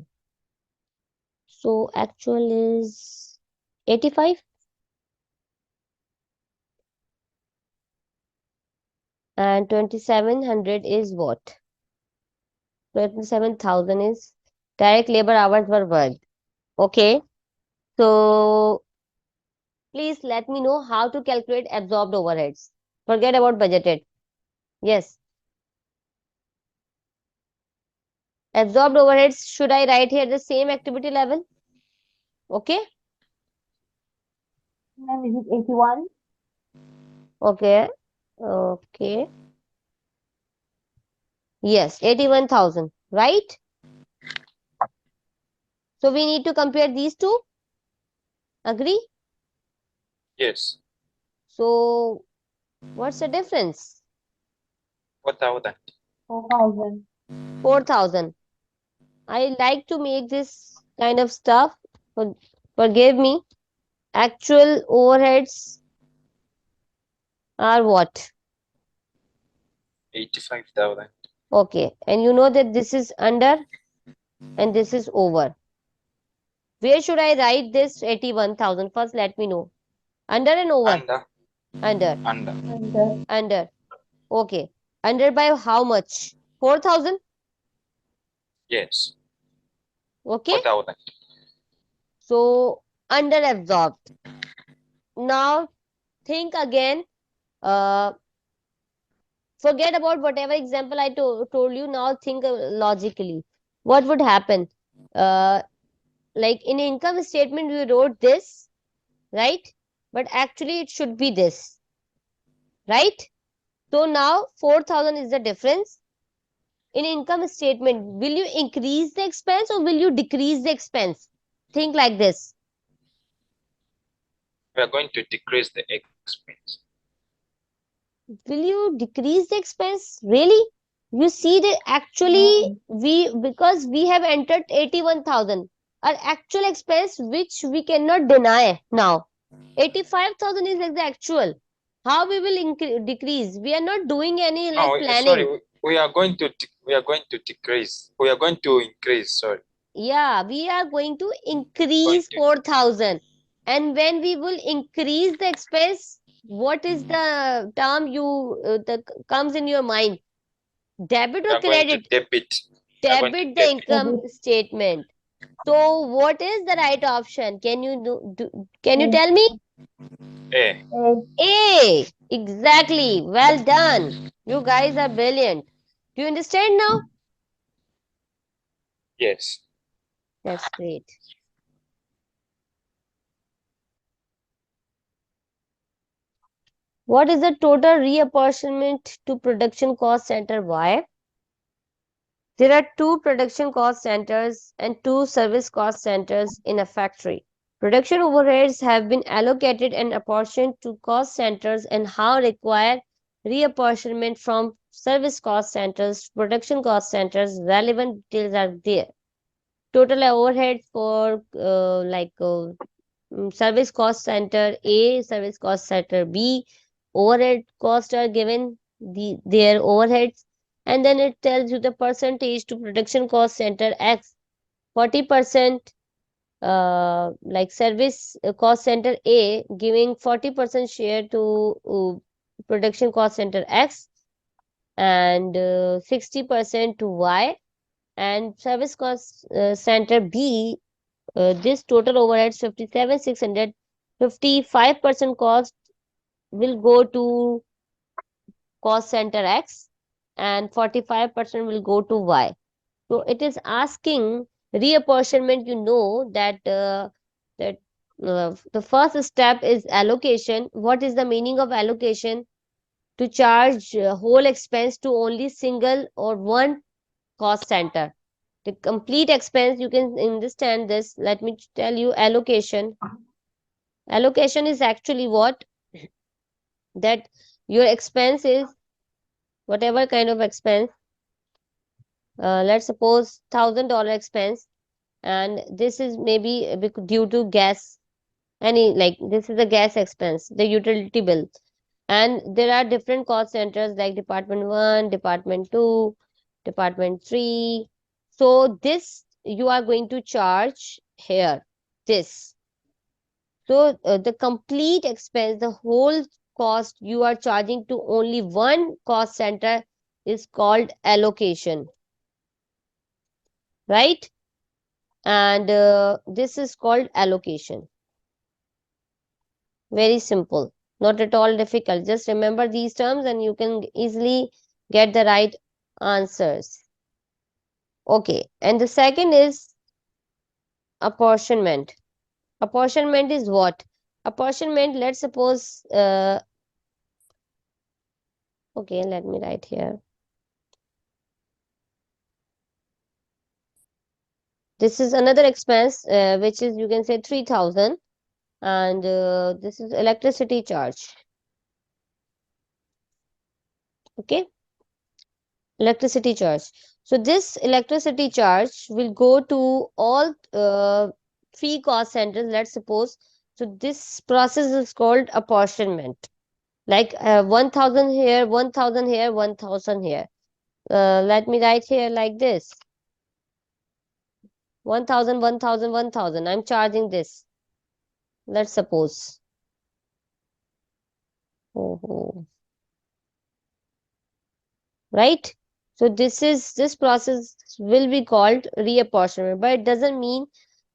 So actual is 85 and 2700 is what? 27,000 is direct labor hours were worked. Okay. So please let me know how to calculate absorbed overheads. Forget about budgeted. Yes. Absorbed overheads, should I write here the same activity level? Okay. Ma'am, is it 81? Okay. Okay. Yes, 81,000, right? So we need to compare these two. Agree? Yes. So what's the difference? 4,000. 4,000. 4,000. I like to make this kind of stuff. For, forgive me. Actual overheads are what? 85,000. Okay. And you know that this is under and this is over. Where should I write this 81,000? First, let me know. Under and over? Under. Under. Under. Under. Under. Okay. Under by how much? 4,000? Yes. Okay. 4,000. So, under absorbed. Now, think again. Uh, Forget about whatever example I told you. Now, think logically. What would happen? Uh, like in income statement, we wrote this, right? But actually, it should be this, right? So now 4,000 is the difference. In income statement, will you increase the expense or will you decrease the expense? Think like this. We are going to decrease the expense. Will you decrease the expense? Really? You see that actually No. because we have entered 81,000. Our actual expense which we cannot deny now. 85,000 is like the actual. How we will decrease? We are not doing any No, like sorry. planning. We are going to we are going to decrease. We are going to increase. Sorry. Yeah, we are going to Going increase to 4,000. And when we will increase the expense, what is the term comes in your mind? Debit we or are going to credit? debit. We are going to Debit the debit. income Debit. statement. So what is the right option? Can you can you A. tell me? A. A. A. Exactly. Well done. You guys are brilliant. Do you understand now? Yes. That's great. What is the total reapportionment to production cost center? Why? There are two production cost centers and two service cost centers in a factory. Production overheads have been allocated and apportioned to cost centers and how require reapportionment from service cost centers to production cost centers. Relevant details are there. Total overhead for service cost center A, service cost center B, overhead costs are given their overheads, and then it tells you the percentage to production cost center X, 40%, like service cost center A giving 40% share to production cost center X and 60% to Y, and service cost center B, this total overheads 57,600, 55% cost will go to cost center X and 45% will go to Y. So it is asking reapportionment. You know that the first step is allocation. What is the meaning of allocation? To charge whole expense to only single or one cost center. The complete expense, you can understand this. Let me tell you allocation. Allocation is actually what? That your expense is whatever kind of expense. Let's suppose $1,000 expense, and this is maybe due to gas. Any like this is the gas expense, the utility bill, and there are different cost centers like department 1, department 2, department 3. So this you are going to charge here. This So the complete expense, the whole cost you are charging to only one cost center is called allocation, right? And this is called allocation. Very simple, not at all difficult. Just remember these terms and you can easily get the right answers. Okay, and the second is apportionment. Apportionment is what? Apportionment, let's suppose, okay, let me write here. This is another expense, which is, you can say, 3,000, and this is electricity charge. Okay, electricity charge. So this electricity charge will go to all three cost centers, let's suppose. So this process is called apportionment. Like 1,000 here, 1,000 here, 1,000 here. Let me write here like this: 1,000, 1,000, 1,000. I'm charging this. Let's suppose. Oh, right? So this process will be called reapportionment, but it doesn't mean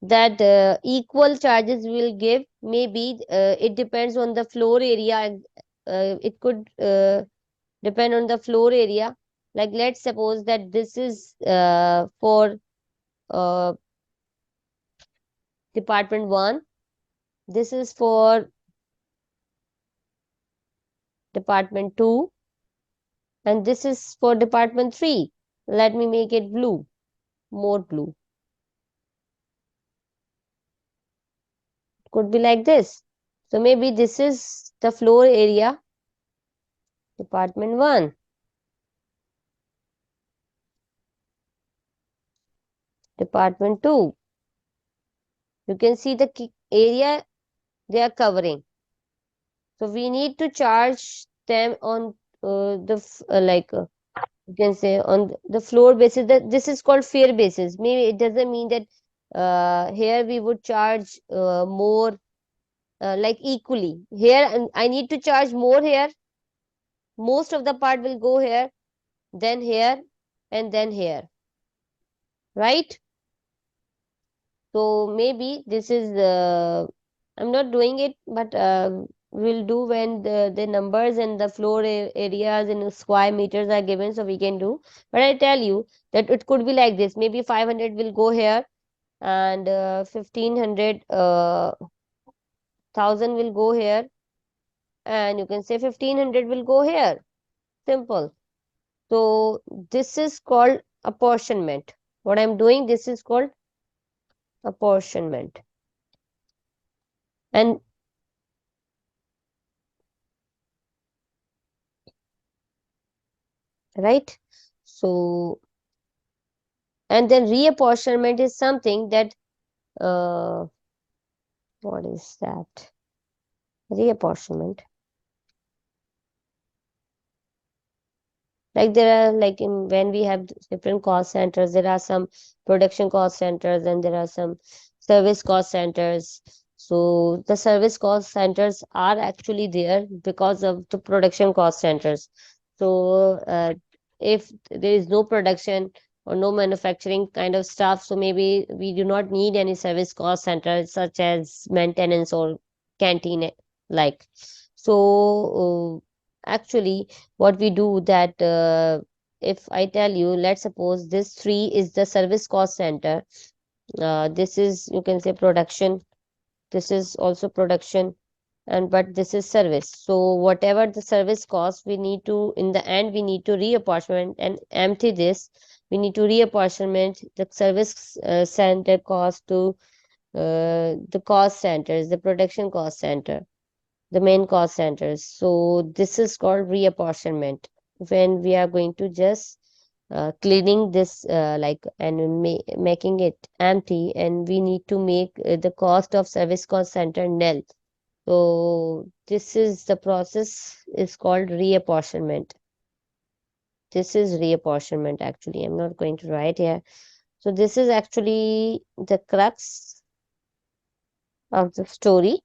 that equal charges will give. Maybe it depends on the floor area. It could depend on the floor area. Like let's suppose that this is for uh, department 1. This is for department 2, and this is for department 3. Let me make it blue, more blue. Could be like this. So maybe this is the floor area, department 1, department 2. You can see the area they are covering. So we need to charge them on you can say on the floor basis. That this is called fair basis. Maybe it doesn't mean that here we would charge more, like equally. Here and I need to charge more here. Most of the part will go here, then here, and then here, right? So maybe this is I'm not doing it, but we'll do when the numbers and the floor areas and square meters are given, so we can do. But I tell you that it could be like this. Maybe 500 will go here, and 1,500 thousand will go here, and you can say 1,500 will go here. Simple. So this is called apportionment. What I'm doing, this is called apportionment. And right, so and then reapportionment is something that uh what is that? Reapportionment, like there are, like in when we have different cost centers, there are some production cost centers and there are some service cost centers. So the service cost centers are actually there because of the production cost centers. So if there is no production or no manufacturing kind of stuff, so maybe we do not need any service cost centers such as maintenance or canteen, like. So actually what we do that, if I tell you, let's suppose this 3 is the service cost center, this is, you can say, production, this is also production, and but this is service. So whatever the service cost, we need to, in the end, we need to reapportionment and empty this. We need to reapportionment the service center cost to the cost centers, the production cost center, the main cost centers. So this is called reapportionment, when we are going to just cleaning this, like, and making it empty, and we need to make the cost of service cost center nil. So this is the process is called reapportionment. This is reapportionment. Actually, I'm not going to write here. So this is actually the crux of the story.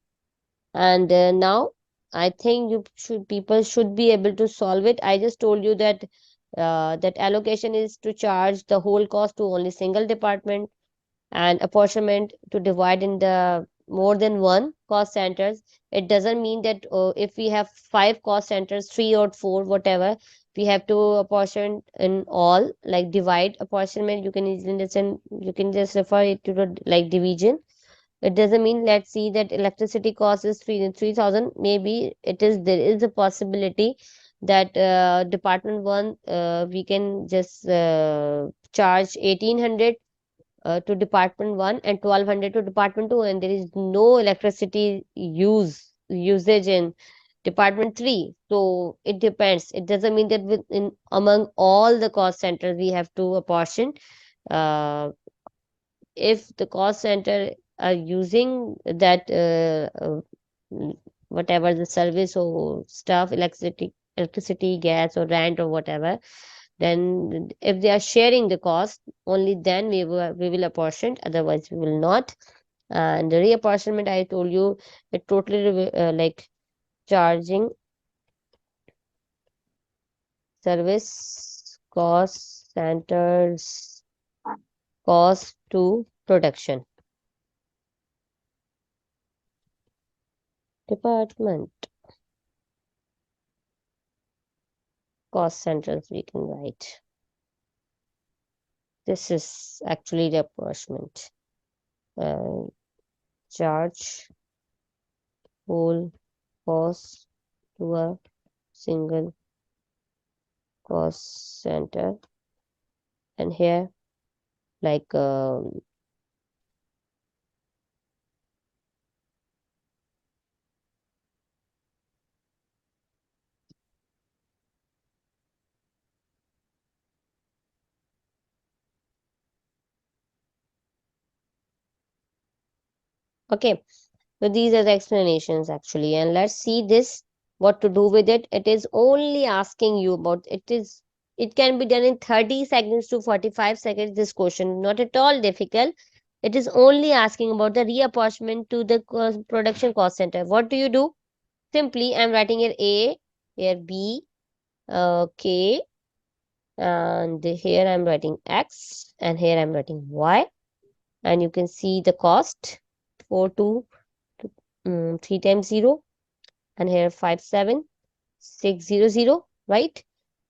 And now I think you should people should be able to solve it. I just told you that that allocation is to charge the whole cost to only single department, and apportionment to divide in the more than one cost centers. It doesn't mean that if we have 5 cost centers, 3 or 4, whatever, we have to apportion in all, like divide apportionment. You can easily understand, you can just refer it to the like division. It doesn't mean, let's see that electricity cost is 3,000. Maybe it is, there is a possibility that department one, we can just charge 1,800 to department one and 1,200 to department two, and there is no electricity usage in department three. So it depends. It doesn't mean that within among all the cost centers we have to apportion. Uh, if the cost center are using that mm, whatever the service or stuff, electricity, gas or rent or whatever, then if they are sharing the cost, only then we will apportion, otherwise we will not. And the reapportionment, I told you, it totally like charging service cost centers cost to production department cost centers, we can write. This is actually the apportionment. Uh, charge whole cost to a single cost center, and here like okay. So these are the explanations actually, and let's see this, what to do with it. It is only asking you about, it can be done in 30 seconds to 45 seconds, this question, not at all difficult. It is only asking about the reapportionment to the production cost center. What do you do? Simply I'm writing here A, here B, K, and here I'm writing X, and here I'm writing Y, and you can see the cost 4 2 3 times 0, and here 57600, right?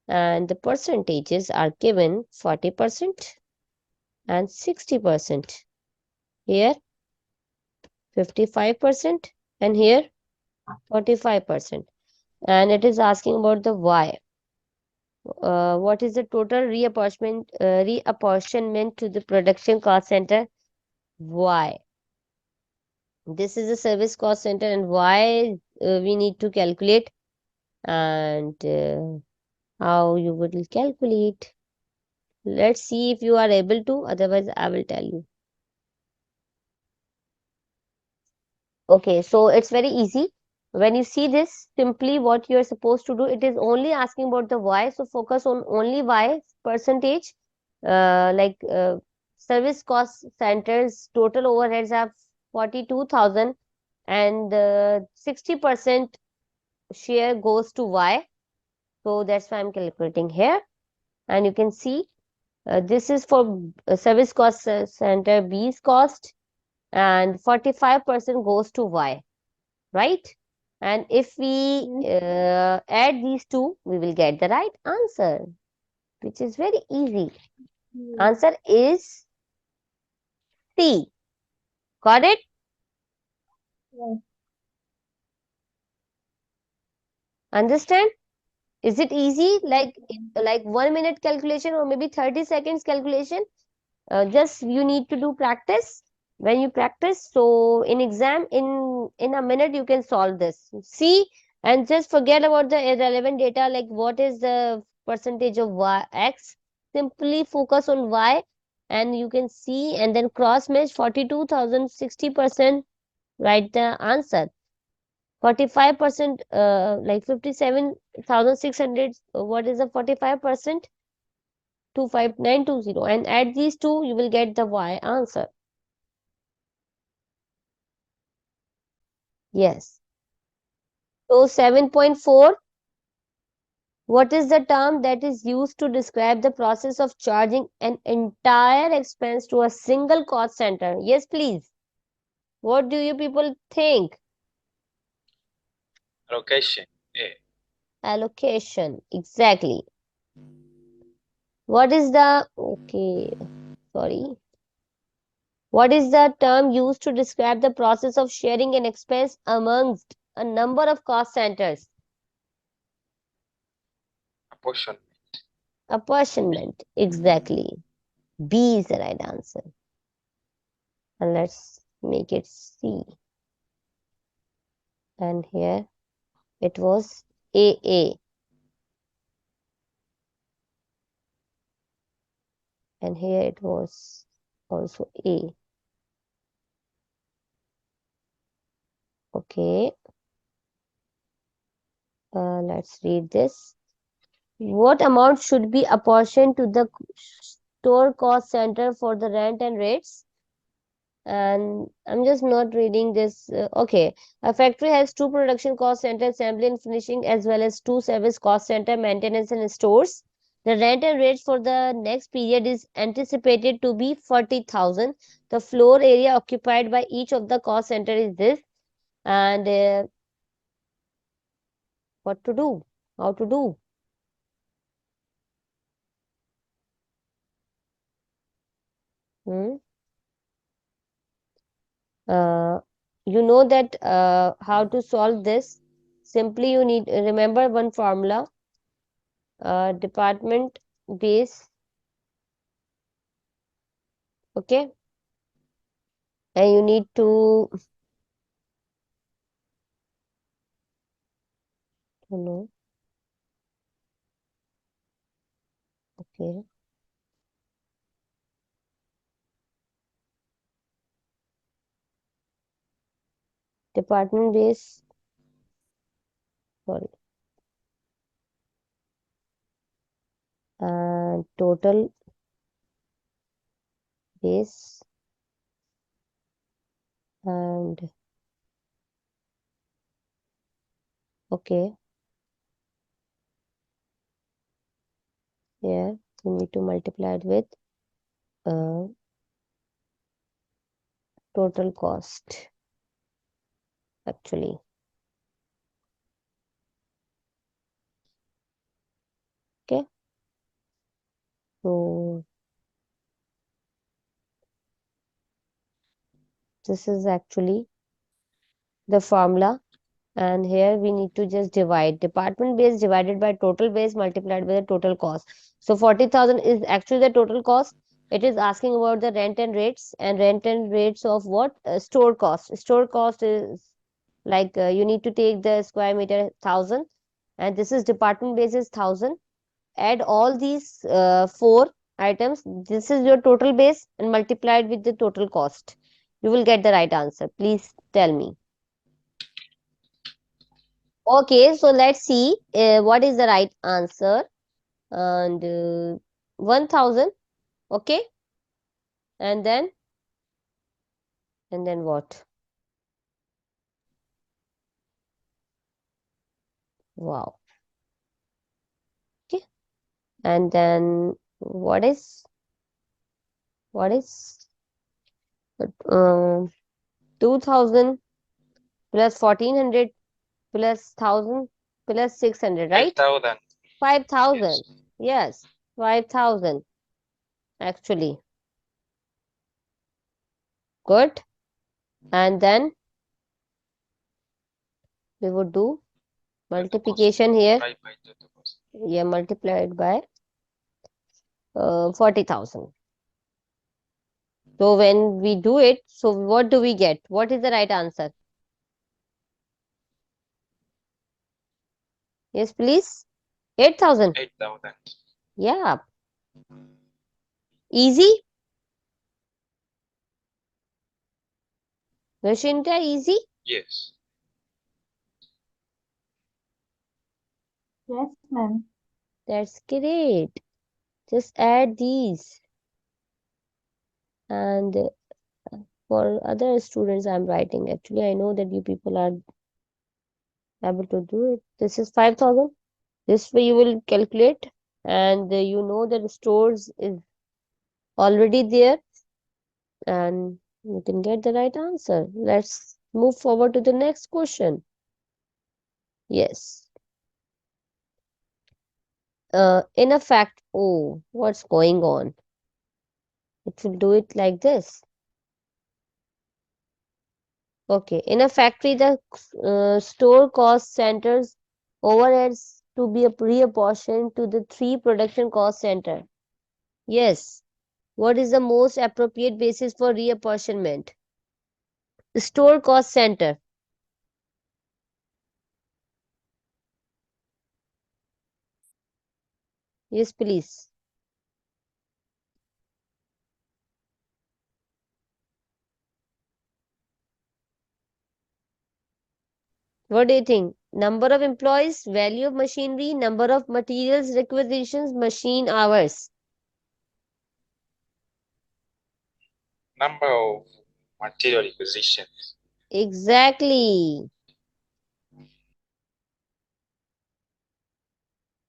And the percentages are given 40% and 60%. Here 55% and here 45%. And it is asking about the Y. What is the total reapportionment to the production cost center? Y. This is a service cost center, and Y we need to calculate. And how you will calculate? Let's see if you are able to, otherwise I will tell you. Okay, so it's very easy. When you see this, simply what you are supposed to do, it is only asking about the Y, so focus on only Y percentage. Like service cost centers total overheads are 42,000, and 60% share goes to Y. So that's why I'm calculating here. And you can see this is for service cost center B's cost, and 45% goes to Y, right? And if we add these two, we will get the right answer, which is very easy. Answer is C. Got it? Yes. Understand? Is it easy? Like 1 minute calculation or maybe 30 seconds calculation? Just you need to do practice. When you practice, so in exam, in a minute you can solve this. See, and just forget about the irrelevant data, like what is the percentage of y x. Simply focus on y, and you can see, and then cross match 42,000, 60%, write the answer. 45%, like 57,600, what is the 45%? 25920, and add these two, you will get the y answer. Yes. So 7.4, what is the term that is used to describe the process of charging an entire expense to a single cost center? Yes, please. What do you people think? Allocation. A. Allocation. Exactly. What is the, okay, sorry. What is the term used to describe the process of sharing an expense amongst a number of cost centers? Apportionment. Apportionment. Exactly. B is the right answer. And let's make it C. And here it was AA. And here it was also A. Okay. Let's read this. What amount should be apportioned to the store cost center for the rent and rates? And I'm just not reading this. Okay. A factory has two production cost center, assembly and finishing, as well as two service cost center, maintenance and stores. The rent and rates for the next period is anticipated to be 40,000. The floor area occupied by each of the cost center is this. And what to do? How to do? Hmm? Uh, you know that how to solve this. Simply you need remember one formula, department base, okay, and you need to know, okay, department base, sorry, total base and okay, here you need to multiply it with uh, total cost actually, okay. So this is actually the formula. And here we need to just divide department base divided by total base multiplied by the total cost. So 40,000 is actually the total cost. It is asking about the rent and rates, and rent and rates of what? Store cost. Store cost is like you need to take the square meter 1,000, and this is department base is 1,000. Add all these four items. This is your total base and multiplied with the total cost. You will get the right answer. Please tell me. Okay, so let's see what is the right answer. And 1,000. Okay, and then what? Wow. Okay, and then what is 2,000 plus 1,400 plus 1,000 plus 600, right? 5,000. 5,000. Yes. Yes, 5,000 actually. Good. And then we would do Total cost. multiplication here. Multiply by total cost. Yeah, multiplied by 40,000. So when we do it, so what do we get? What is the right answer? Yes, please. 8,000. 8,000. Yeah. Easy? Vashinta, easy? Yes. Yes, ma'am. That's great. Just add these. And for other students, I'm writing. Actually, I know that you people are able to do it. This is 5,000. This way you will calculate. And you know that the stores is already there. And you can get the right answer. Let's move forward to the next question. Yes. In a fact, oh, what's going on? It will do it like this. Okay, in a factory, the store cost centers overheads to be reapportioned to the three production cost center. Yes. What is the most appropriate basis for reapportionment? Store cost center. Yes, please. What do you think? Number of employees, value of machinery, number of materials, requisitions, machine hours. Number of material requisitions. Exactly.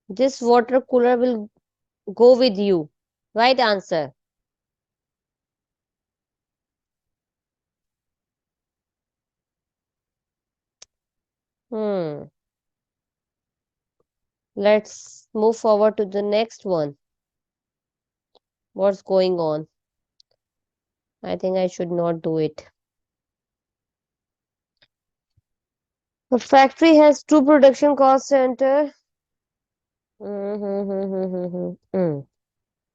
This water cooler will go with you. Right answer. Hmm. Let's move forward to the next one. What's going on? I think I should not do it. A factory has two production cost center.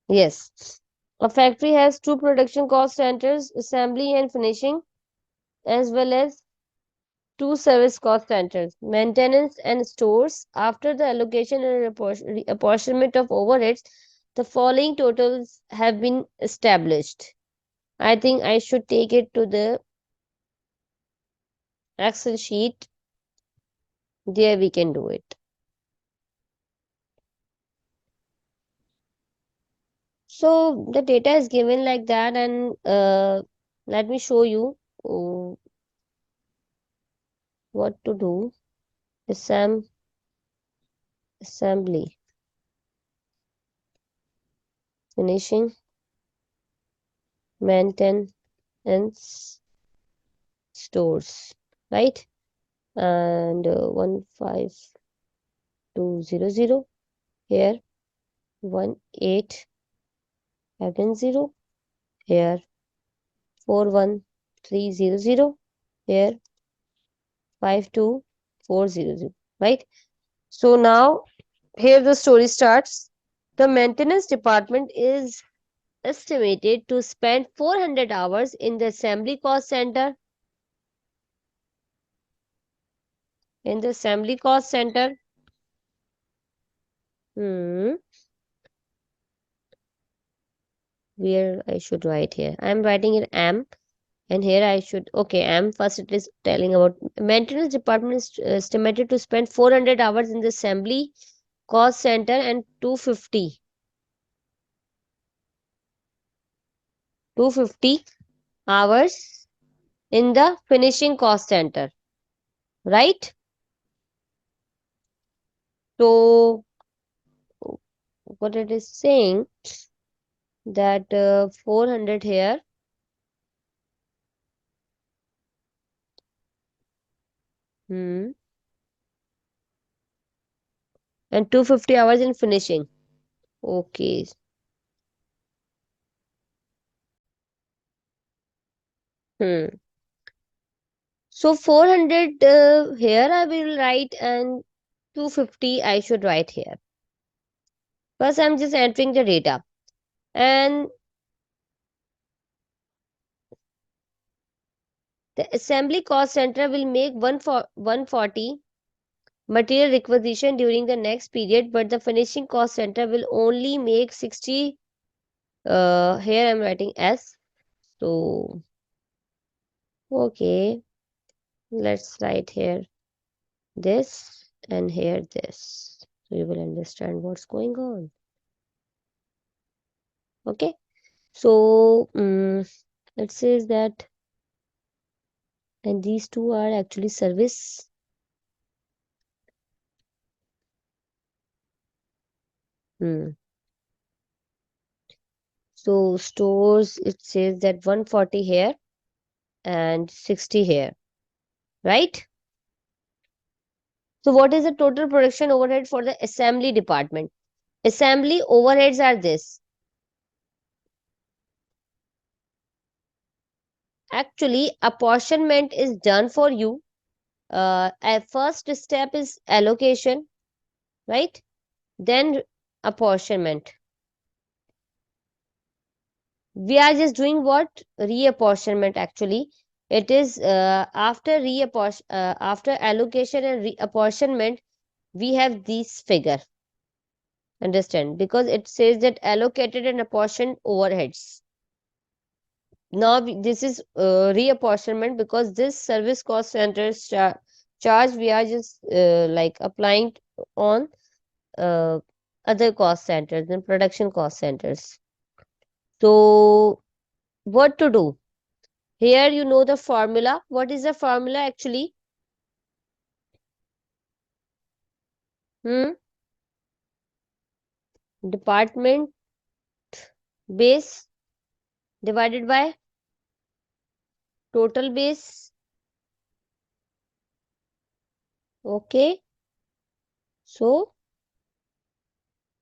Yes. A factory has two production cost centers, assembly and finishing, as well as two service cost centers, maintenance and stores. After the allocation and apportionment of overheads, the following totals have been established. I think I should take it to the Excel sheet. There we can do it. So the data is given like that, and let me show you what to do. Assembly, finishing, maintenance, stores, right? And 15200 here, 18510 here, 41300 here, 52400, right? So now here the story starts. The maintenance department is estimated to spend 400 hours in the assembly cost center. In the assembly cost center, hmm, where I should write here. I'm writing it M, and here I should, okay, M first. It is telling about maintenance department is estimated to spend 400 hours in the assembly cost center and 250 hours in the finishing cost center, right? So what it is saying that 400 here, hmm, and 250 hours in finishing. Okay. Hmm. So 400 here I will write, and 250 I should write here. First I'm just entering the data. And the assembly cost center will make 140 material requisition during the next period, but the finishing cost center will only make 60. Here I'm writing S. So, okay, let's write here this and here this. So you will understand what's going on. Okay. So, it says that, and these two are actually service. Hmm. So stores, it says that 140 here and 60 here, right? So what is the total production overhead for the assembly department? Assembly overheads are this. Actually, apportionment is done for you. A first step is allocation, right? Then apportionment. We are just doing what? Reapportionment actually. It is after allocation and reapportionment, we have this figure. Understand? Because it says that allocated and apportioned overheads. Now this is reapportionment, because this service cost centers charge we are just like applying on uh, other cost centers and production cost centers. So what to do? Here you know the formula. What is the formula actually? Hmm? Department base divided by total base. Okay. So,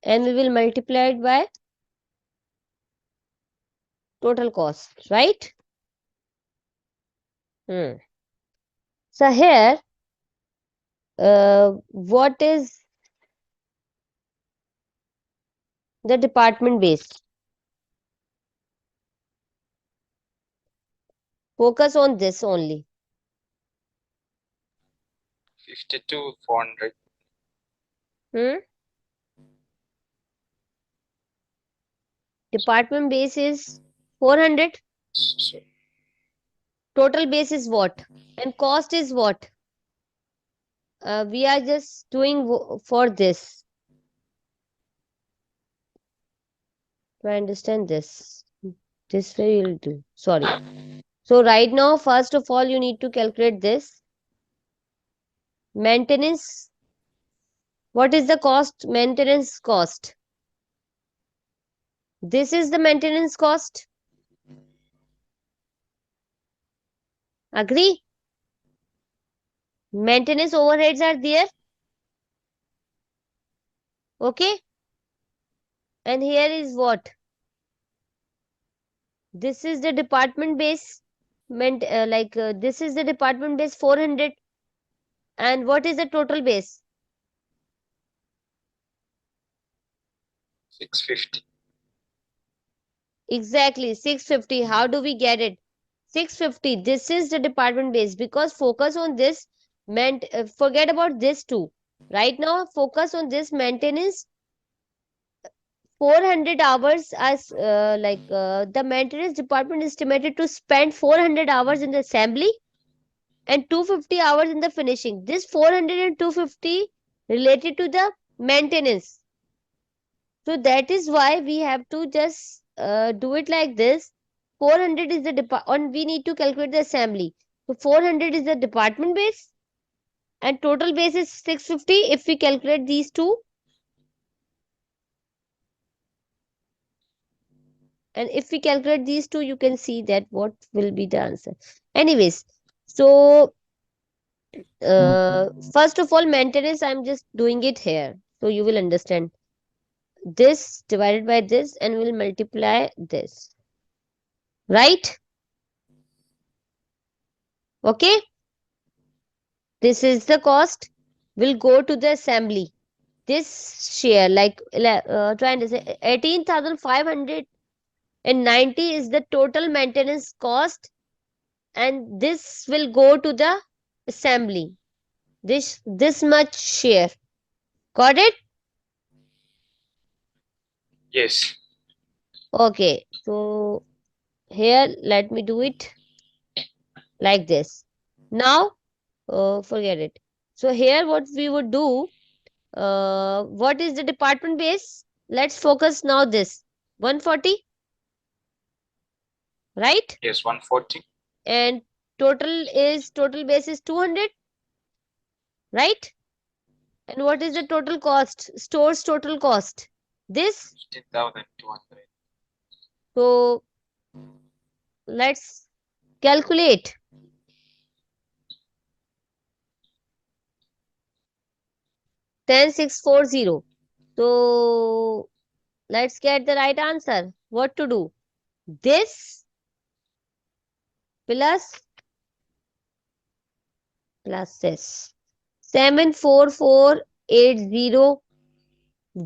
and we will multiply it by total cost, right? Hmm. So here, what is the department base? Focus on this only. 52,400. Hmm? Department base is 400. So Total base is what? And cost is what? We are just doing for this. To understand this. This way you'll do. Sorry. So right now, first of all, you need to calculate this. Maintenance. What is the cost? Maintenance cost. This is the maintenance cost. Agree? Maintenance overheads are there. Okay. And here is what? This is the department base. This is the department base 400. And what is the total base? 650. Exactly, 650. How do we get it? 650. This is the department base, because focus on this meant forget about this too. Right now, focus on this maintenance 400 hours as the maintenance department is estimated to spend 400 hours in the assembly and 250 hours in the finishing. This 400 and 250 related to the maintenance. So that is why we have to just do it like this. 400 is the department, we need to calculate the assembly. So 400 is the department base and total base is 650. If we calculate these two, and if we calculate these two, you can see that what will be the answer. Anyways, so first of all, maintenance, I'm just doing it here. So you will understand this divided by this and we'll multiply this. Right? Okay. This is the cost. Will go to the assembly. This share, trying to say 18,590 is the total maintenance cost, and this will go to the assembly. This much share. Got it? Yes. Okay. So here, let me do it like this. Now, forget it. So here, what we would do, what is the department base? Let's focus now this 140, right? Yes, 140. And total base is 200, right? And what is the total cost? Store's total cost. This. 15,200. So let's calculate. 10640. So let's get the right answer. What to do? This plus this. 74480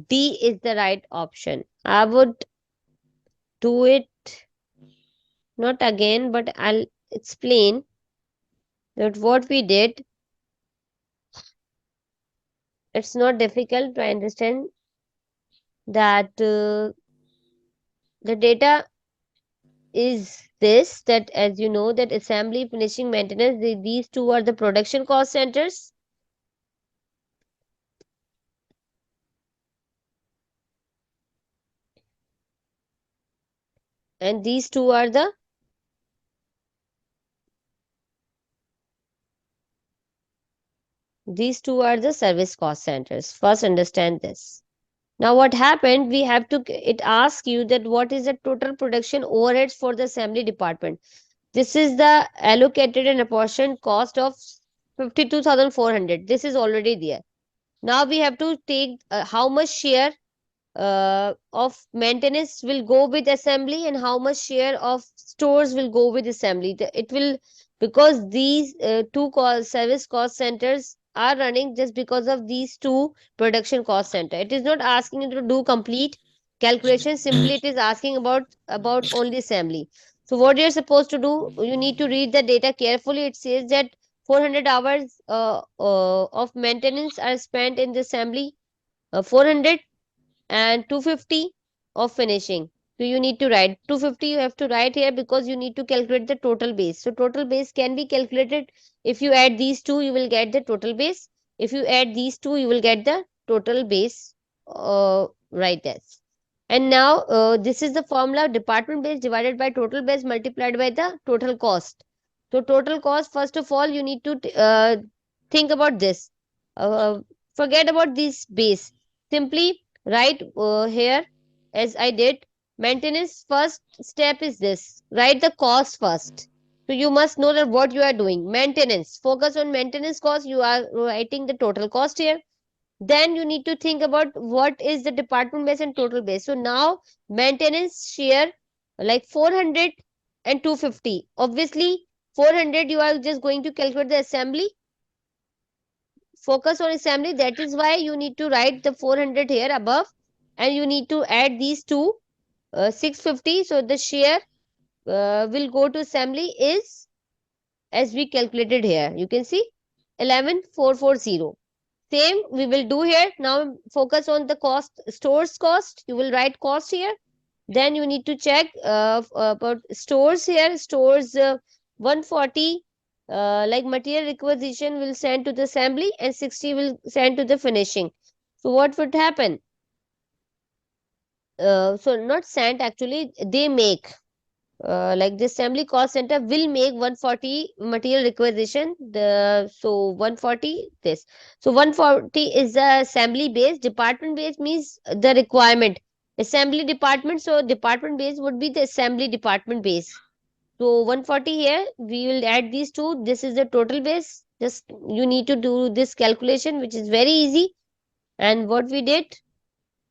D is the right option. I would do it not again, but I'll explain that what we did. It's not difficult to understand that the data is this, that as you know that assembly, finishing, maintenance, these two are the production cost centers, and these two are the service cost centers. First understand this. Now what happened, we have to, it asks you that what is the total production overheads for the assembly department. This is the allocated and apportioned cost of 52,400. This is already there. Now we have to take how much share of maintenance will go with assembly and how much share of stores will go with assembly. It will, because these two service cost centers are running just because of these two production cost center. It is not asking you to do complete calculation. Simply it is asking about only assembly. So what you're supposed to do, you need to read the data carefully. It says that 400 hours of maintenance are spent in the assembly, 400, and 250 of finishing. So you need to write 250, you have to write here because you need to calculate the total base. So total base can be calculated. If you add these two, you will get the total base. If you add these two, you will get the total base. Right as. And now this is the formula: department base divided by total base multiplied by the total cost. So total cost, first of all, you need to think about this. Uh, Forget about this base. Simply write here as I did. Maintenance first step is this. Write the cost first. So you must know that what you are doing. Maintenance. Focus on maintenance cost. You are writing the total cost here. Then you need to think about what is the department base and total base. So now maintenance share like 400 and 250. Obviously 400 you are just going to calculate the assembly. Focus on assembly. That is why you need to write the 400 here above, and you need to add these two, 650. So the share will go to assembly is, as we calculated here, you can see 11440. Same we will do here. Now focus on the cost, stores cost. You will write cost here. Then you need to check about stores here. Stores 140, like material requisition will send to the assembly, and 60 will send to the finishing. So what would happen? So not sent, actually they make, like the assembly cost center will make 140 material requisition. So 140 this. So 140 is the assembly base. Department base means the requirement. Assembly department. So department base would be the assembly department base. So 140 here. We will add these two. This is the total base. Just you need to do this calculation, which is very easy. And what we did,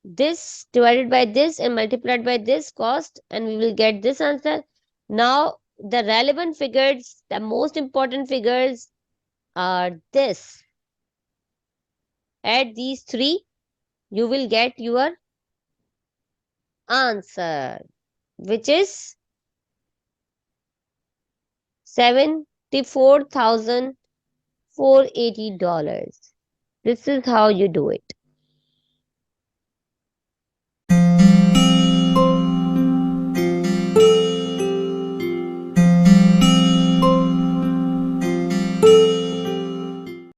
this divided by this and multiplied by this cost, and we will get this answer. Now the relevant figures, the most important figures are this. Add these three, you will get your answer, which is $74,480. This is how you do it.